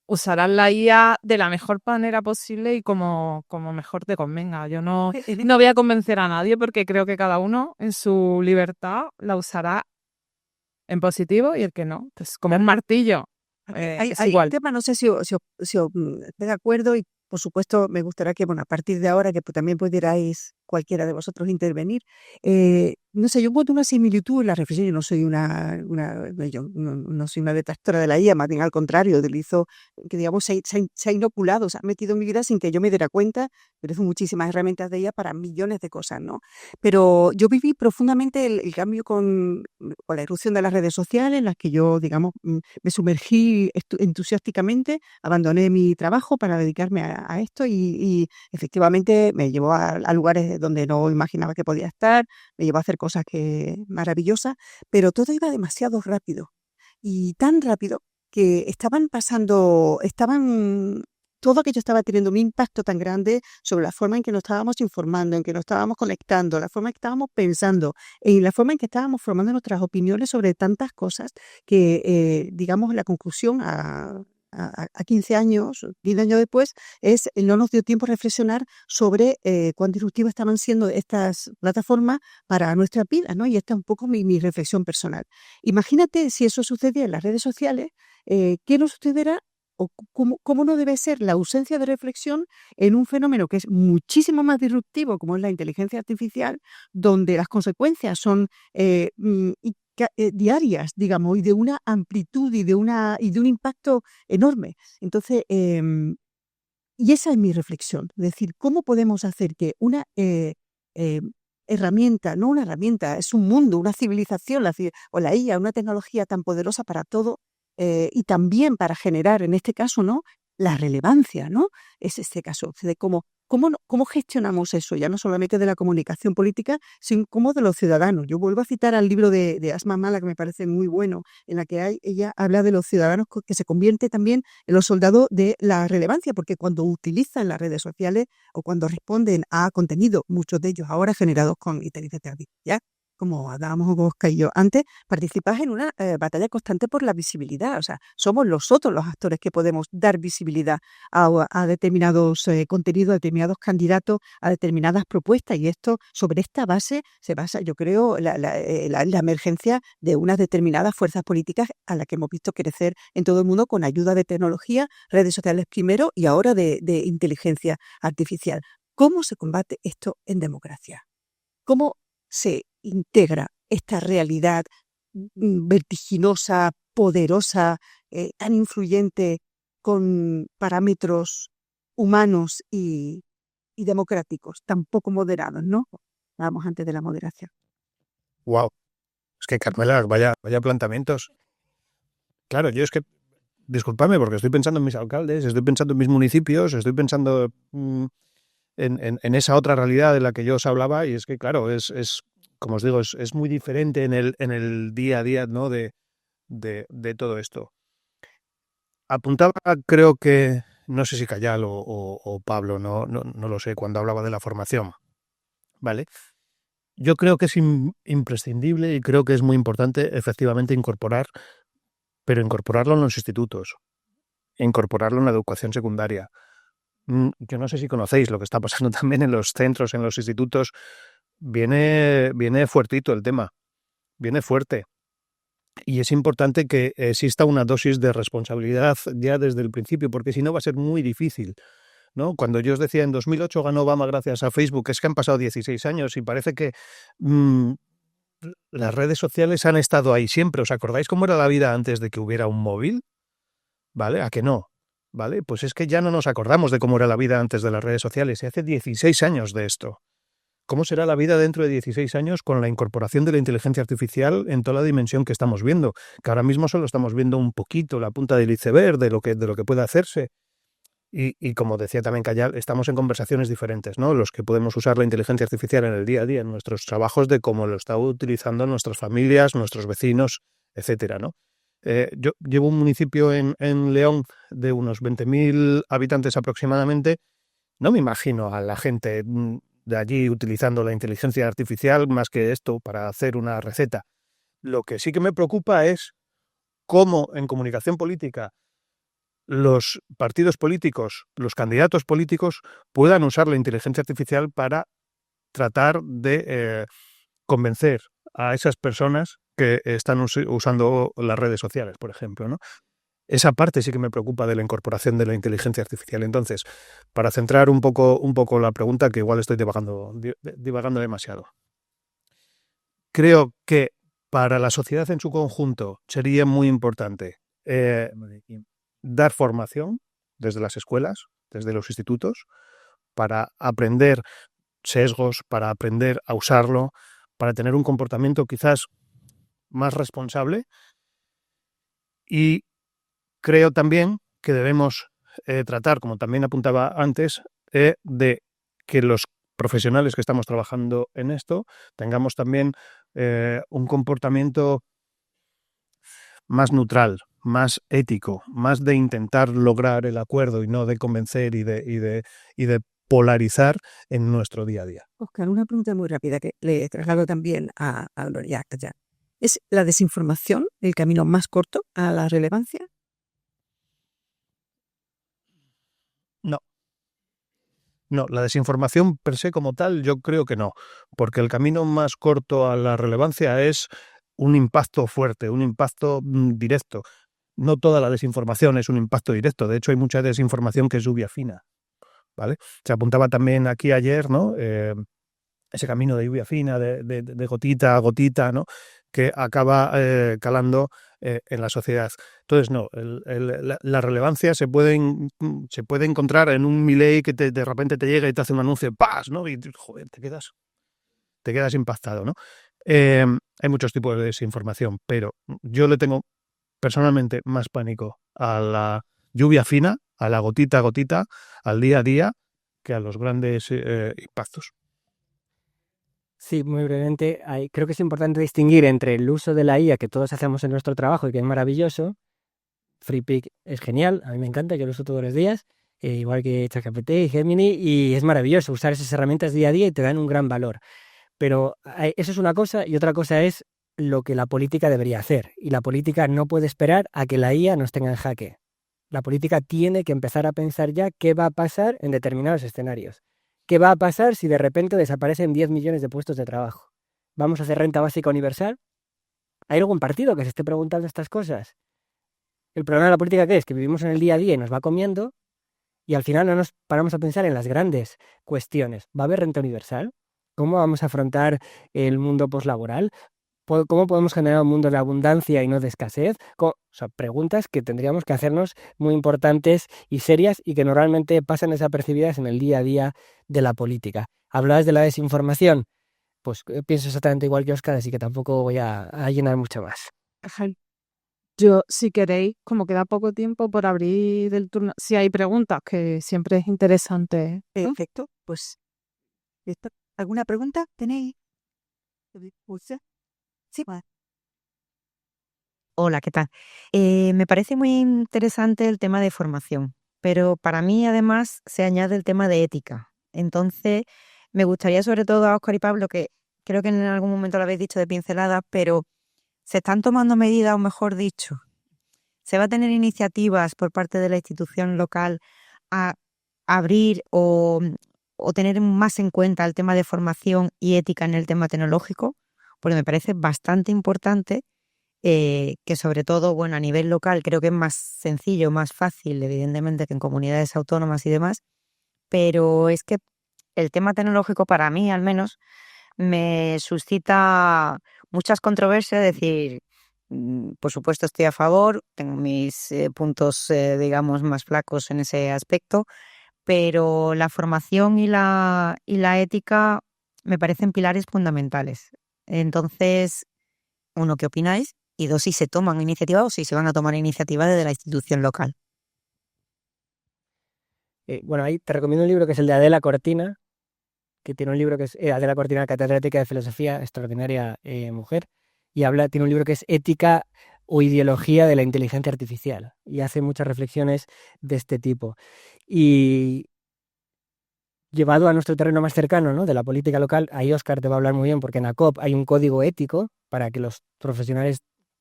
[SPEAKER 4] usarás la IA de la mejor manera posible y como mejor te convenga. Yo no voy a convencer a nadie porque creo que cada uno en su libertad la usará en positivo y el que no, pues como un martillo. Es igual.
[SPEAKER 2] Hay tema, no sé si esté de acuerdo y por supuesto me gustaría que, bueno, a partir de ahora que también pudierais cualquiera de vosotros intervenir. No sé, yo encuentro una similitud en la reflexión. Yo no soy no soy una detractora de la IA, más bien al contrario, utilizo, que digamos, se ha inoculado, se ha metido en mi vida sin que yo me diera cuenta. Utilizo muchísimas herramientas de IA para millones de cosas, ¿no? Pero yo viví profundamente el cambio con la irrupción de las redes sociales, en las que yo, digamos, me sumergí entusiásticamente, abandoné mi trabajo para dedicarme a esto y efectivamente me llevó a lugares donde no imaginaba que podía estar, me llevó a hacer cosas maravillosas, pero todo iba demasiado rápido y tan rápido que estaban todo aquello estaba teniendo un impacto tan grande sobre la forma en que nos estábamos informando, en que nos estábamos conectando, la forma en que estábamos pensando, en la forma en que estábamos formando nuestras opiniones sobre tantas cosas que, digamos, la conclusión a 15 años, 10 años después, no nos dio tiempo a reflexionar sobre cuán disruptivas estaban siendo estas plataformas para nuestra vida, ¿no? Y esta es un poco mi reflexión personal. Imagínate si eso sucedía en las redes sociales, ¿qué nos sucederá? O cómo no debe ser la ausencia de reflexión en un fenómeno que es muchísimo más disruptivo, como es la inteligencia artificial, donde las consecuencias son diarias, digamos, y de una amplitud y de un impacto enorme. Entonces, y esa es mi reflexión, es decir, ¿cómo podemos hacer que una herramienta, no una herramienta, es un mundo, una civilización, o la IA, una tecnología tan poderosa para todo, y también para generar, en este caso, ¿no?, la relevancia, ¿no? Es este caso, de cómo gestionamos eso, ya no solamente de la comunicación política, sino como de los ciudadanos. Yo vuelvo a citar al libro de Asma Mala, que me parece muy bueno, en la que ella habla de los ciudadanos que se convierte también en los soldados de la relevancia, porque cuando utilizan las redes sociales o cuando responden a contenido, muchos de ellos ahora generados con inteligencia artificial, como hablábamos Oscar y yo antes, participás en una batalla constante por la visibilidad. O sea, somos nosotros los actores que podemos dar visibilidad a determinados contenidos, a determinados candidatos, a determinadas propuestas. Y esto, sobre esta base, se basa, yo creo, la emergencia de unas determinadas fuerzas políticas a las que hemos visto crecer en todo el mundo con ayuda de tecnología, redes sociales primero y ahora de inteligencia artificial. ¿Cómo se combate esto en democracia? ¿Cómo se integra esta realidad vertiginosa, poderosa, tan influyente, con parámetros humanos y democráticos, tan poco moderados, ¿no? Vamos antes de la moderación.
[SPEAKER 5] Wow. Es que, Carmela, vaya planteamientos. Claro, yo es que, disculpadme, porque estoy pensando en mis alcaldes, estoy pensando en mis municipios, estoy pensando en esa otra realidad de la que yo os hablaba, y es que, claro, es como os digo, es muy diferente en el día a día, ¿no?, de todo esto. Apuntaba, creo que, no sé si Cayal o Pablo, no lo sé, cuando hablaba de la formación, ¿vale? Yo creo que es imprescindible y creo que es muy importante efectivamente incorporarlo en los institutos, incorporarlo en la educación secundaria. Yo no sé si conocéis lo que está pasando también en los centros, en los institutos. Viene fuertito el tema, viene fuerte. Y es importante que exista una dosis de responsabilidad ya desde el principio, porque si no va a ser muy difícil, ¿no? Cuando yo os decía en 2008 ganó Obama gracias a Facebook, es que han pasado 16 años y parece que las redes sociales han estado ahí siempre. ¿Os acordáis cómo era la vida antes de que hubiera un móvil? ¿Vale? ¿A que no? ¿Vale? Pues es que ya no nos acordamos de cómo era la vida antes de las redes sociales. Y hace 16 años de esto. ¿Cómo será la vida dentro de 16 años con la incorporación de la inteligencia artificial en toda la dimensión que estamos viendo? Que ahora mismo solo estamos viendo un poquito la punta del iceberg de lo que puede hacerse. Y como decía también Cayal, estamos en conversaciones diferentes, ¿no? Los que podemos usar la inteligencia artificial en el día a día, en nuestros trabajos, de cómo lo está utilizando nuestras familias, nuestros vecinos, etcétera, ¿no? Yo llevo un municipio en León de unos 20.000 habitantes aproximadamente. No me imagino a la gente de allí utilizando la inteligencia artificial más que esto para hacer una receta. Lo que sí que me preocupa es cómo en comunicación política los partidos políticos, los candidatos políticos puedan usar la inteligencia artificial para tratar de convencer a esas personas que están usando las redes sociales, por ejemplo, ¿no? Esa parte sí que me preocupa de la incorporación de la inteligencia artificial. Entonces, para centrar un poco la pregunta, que igual estoy divagando demasiado. Creo que para la sociedad en su conjunto sería muy importante dar formación desde las escuelas, desde los institutos, para aprender sesgos, para aprender a usarlo, para tener un comportamiento quizás más responsable. Y creo también que debemos tratar, como también apuntaba antes, de que los profesionales que estamos trabajando en esto tengamos también un comportamiento más neutral, más ético, más de intentar lograr el acuerdo y no de convencer y de polarizar en nuestro día a día.
[SPEAKER 2] Oscar, una pregunta muy rápida que le traslado también a Gloria Calla. ¿Es la desinformación el camino más corto a la relevancia?
[SPEAKER 5] No, la desinformación per se como tal yo creo que no, porque el camino más corto a la relevancia es un impacto fuerte, un impacto directo. No toda la desinformación es un impacto directo, de hecho hay mucha desinformación que es lluvia fina, ¿vale? Se apuntaba también aquí ayer, ¿no? Ese camino de lluvia fina, de gotita a gotita, ¿no? Que acaba calando en la sociedad. Entonces, no, la relevancia se puede encontrar en un Milei que de repente te llega y te hace un anuncio, ¡paz! ¿No? Y, joder, te quedas impactado, ¿no? Hay muchos tipos de desinformación, pero yo le tengo personalmente más pánico a la lluvia fina, a la gotita a gotita, al día a día, que a los grandes impactos.
[SPEAKER 3] Sí, muy brevemente, creo que es importante distinguir entre el uso de la IA que todos hacemos en nuestro trabajo y que es maravilloso. FreePic es genial, a mí me encanta, yo lo uso todos los días, igual que ChatGPT y Gemini, y es maravilloso usar esas herramientas día a día y te dan un gran valor. Pero eso es una cosa y otra cosa es lo que la política debería hacer. Y la política no puede esperar a que la IA nos tenga en jaque. La política tiene que empezar a pensar ya qué va a pasar en determinados escenarios. ¿Qué va a pasar si de repente desaparecen 10 millones de puestos de trabajo? ¿Vamos a hacer renta básica universal? ¿Hay algún partido que se esté preguntando estas cosas? El problema de la política, ¿qué es? Que vivimos en el día a día y nos va comiendo y al final no nos paramos a pensar en las grandes cuestiones. ¿Va a haber renta universal? ¿Cómo vamos a afrontar el mundo poslaboral? ¿Cómo podemos generar un mundo de abundancia y no de escasez? O sea, preguntas que tendríamos que hacernos muy importantes y serias y que normalmente pasan desapercibidas en el día a día de la política. ¿Hablabas de la desinformación? Pues pienso exactamente igual que Óscar, así que tampoco voy a llenar mucho más.
[SPEAKER 4] Ajá. Yo, si queréis, como queda poco tiempo por abrir el turno, si hay preguntas, que siempre es interesante, ¿no?
[SPEAKER 2] Perfecto, pues, ¿alguna pregunta tenéis? Sí,
[SPEAKER 6] Hola, ¿qué tal? Me parece muy interesante el tema de formación, pero para mí además se añade el tema de ética. Entonces, me gustaría sobre todo a Óscar y Pablo, que creo que en algún momento lo habéis dicho de pinceladas, pero se están tomando medidas, o mejor dicho, se va a tener iniciativas por parte de la institución local a abrir o tener más en cuenta el tema de formación y ética en el tema tecnológico, porque me parece bastante importante. Que sobre todo, bueno, a nivel local creo que es más sencillo, más fácil, evidentemente, que en comunidades autónomas y demás, pero es que el tema tecnológico para mí, al menos, me suscita muchas controversias, es decir, por supuesto estoy a favor, tengo mis puntos, digamos, más flacos en ese aspecto, pero la formación y la ética me parecen pilares fundamentales. Entonces, uno, ¿qué opináis? Y dos, si se toman iniciativas o si se van a tomar iniciativas desde la institución local.
[SPEAKER 3] Bueno, ahí te recomiendo un libro que es el de Adela Cortina, que tiene un libro que es Adela Cortina, catedrática de filosofía, extraordinaria mujer, y tiene un libro que es Ética o ideología de la inteligencia artificial, y hace muchas reflexiones de este tipo. Y llevado a nuestro terreno más cercano, ¿no?, de la política local, ahí Óscar te va a hablar muy bien, porque en ACOP hay un código ético para que los profesionales,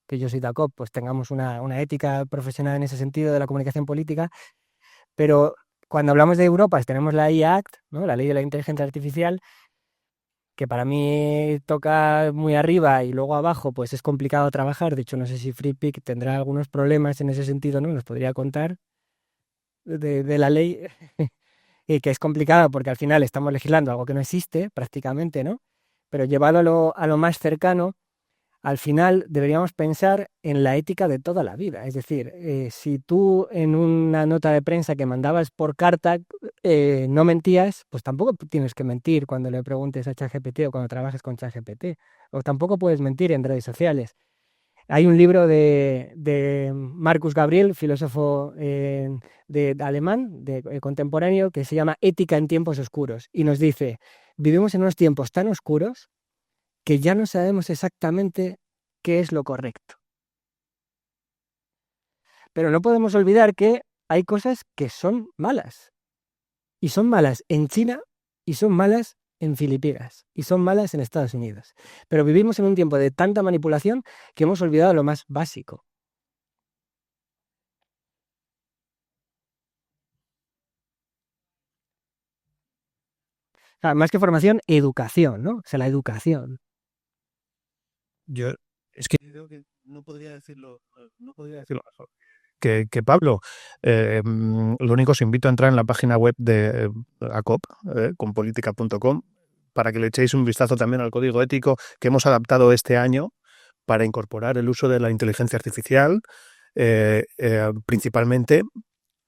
[SPEAKER 3] que yo soy de ACOP, pues tengamos una ética profesional en ese sentido de la comunicación política, pero cuando hablamos de Europa tenemos la IA Act, ¿no?, la ley de la inteligencia artificial, que para mí toca muy arriba y luego abajo pues es complicado trabajar. De hecho, no sé si FreePic tendrá algunos problemas en ese sentido, ¿no? Nos podría contar de la ley, y que es complicado porque al final estamos legislando algo que no existe prácticamente, ¿no? Pero llevado a lo más cercano, al final deberíamos pensar en la ética de toda la vida. Es decir, si tú en una nota de prensa que mandabas por carta no mentías, pues tampoco tienes que mentir cuando le preguntes a ChatGPT o cuando trabajes con ChatGPT. O tampoco puedes mentir en redes sociales. Hay un libro de Marcus Gabriel, filósofo alemán, contemporáneo, que se llama Ética en tiempos oscuros. Y nos dice, vivimos en unos tiempos tan oscuros que ya no sabemos exactamente qué es lo correcto. Pero no podemos olvidar que hay cosas que son malas. Y son malas en China y son malas en Filipinas y son malas en Estados Unidos. Pero vivimos en un tiempo de tanta manipulación que hemos olvidado lo más básico. Más que formación, educación, ¿no? O sea, la educación.
[SPEAKER 5] Yo es que creo que no podría decirlo mejor que Pablo. Lo único, os invito a entrar en la página web de ACOP, conpolitica.com, para que le echéis un vistazo también al código ético que hemos adaptado este año para incorporar el uso de la inteligencia artificial, principalmente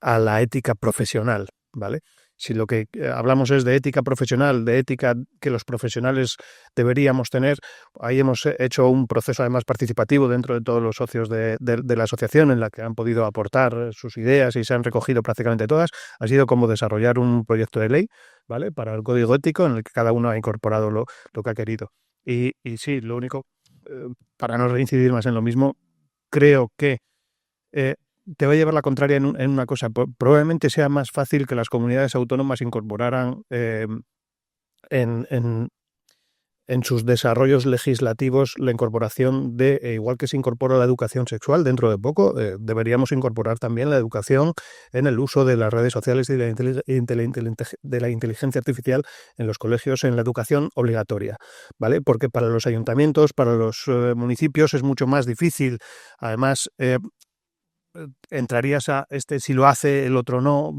[SPEAKER 5] a la ética profesional, ¿vale? Si lo que hablamos es de ética profesional, de ética que los profesionales deberíamos tener, ahí hemos hecho un proceso además participativo dentro de todos los socios de la asociación, en la que han podido aportar sus ideas y se han recogido prácticamente todas. Ha sido como desarrollar un proyecto de ley, ¿vale?, para el código ético, en el que cada uno ha incorporado lo que ha querido. Y sí, lo único, para no reincidir más en lo mismo, creo que te va a llevar la contraria en una cosa. Probablemente sea más fácil que las comunidades autónomas incorporaran en sus desarrollos legislativos la incorporación de, igual que se incorpora la educación sexual dentro de poco, deberíamos incorporar también la educación en el uso de las redes sociales y de la inteligencia artificial en los colegios, en la educación obligatoria, ¿vale? Porque para los ayuntamientos, para los municipios es mucho más difícil. Además, entrarías a si lo hace, el otro no,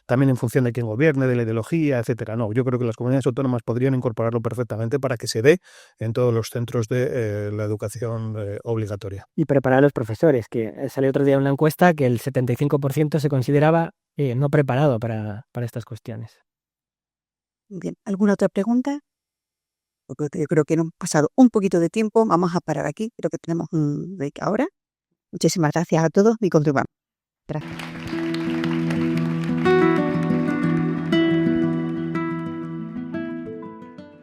[SPEAKER 5] también en función de quién gobierne, de la ideología, etcétera. No, yo creo que las comunidades autónomas podrían incorporarlo perfectamente para que se dé en todos los centros de la educación obligatoria.
[SPEAKER 3] Y preparar a los profesores, que salió otro día una encuesta que el 75% se consideraba no preparado para estas cuestiones.
[SPEAKER 2] Bien, ¿alguna otra pregunta? Porque yo creo que hemos pasado un poquito de tiempo, vamos a parar aquí, creo que tenemos un break ahora. Muchísimas gracias a todos y continuamos. Gracias.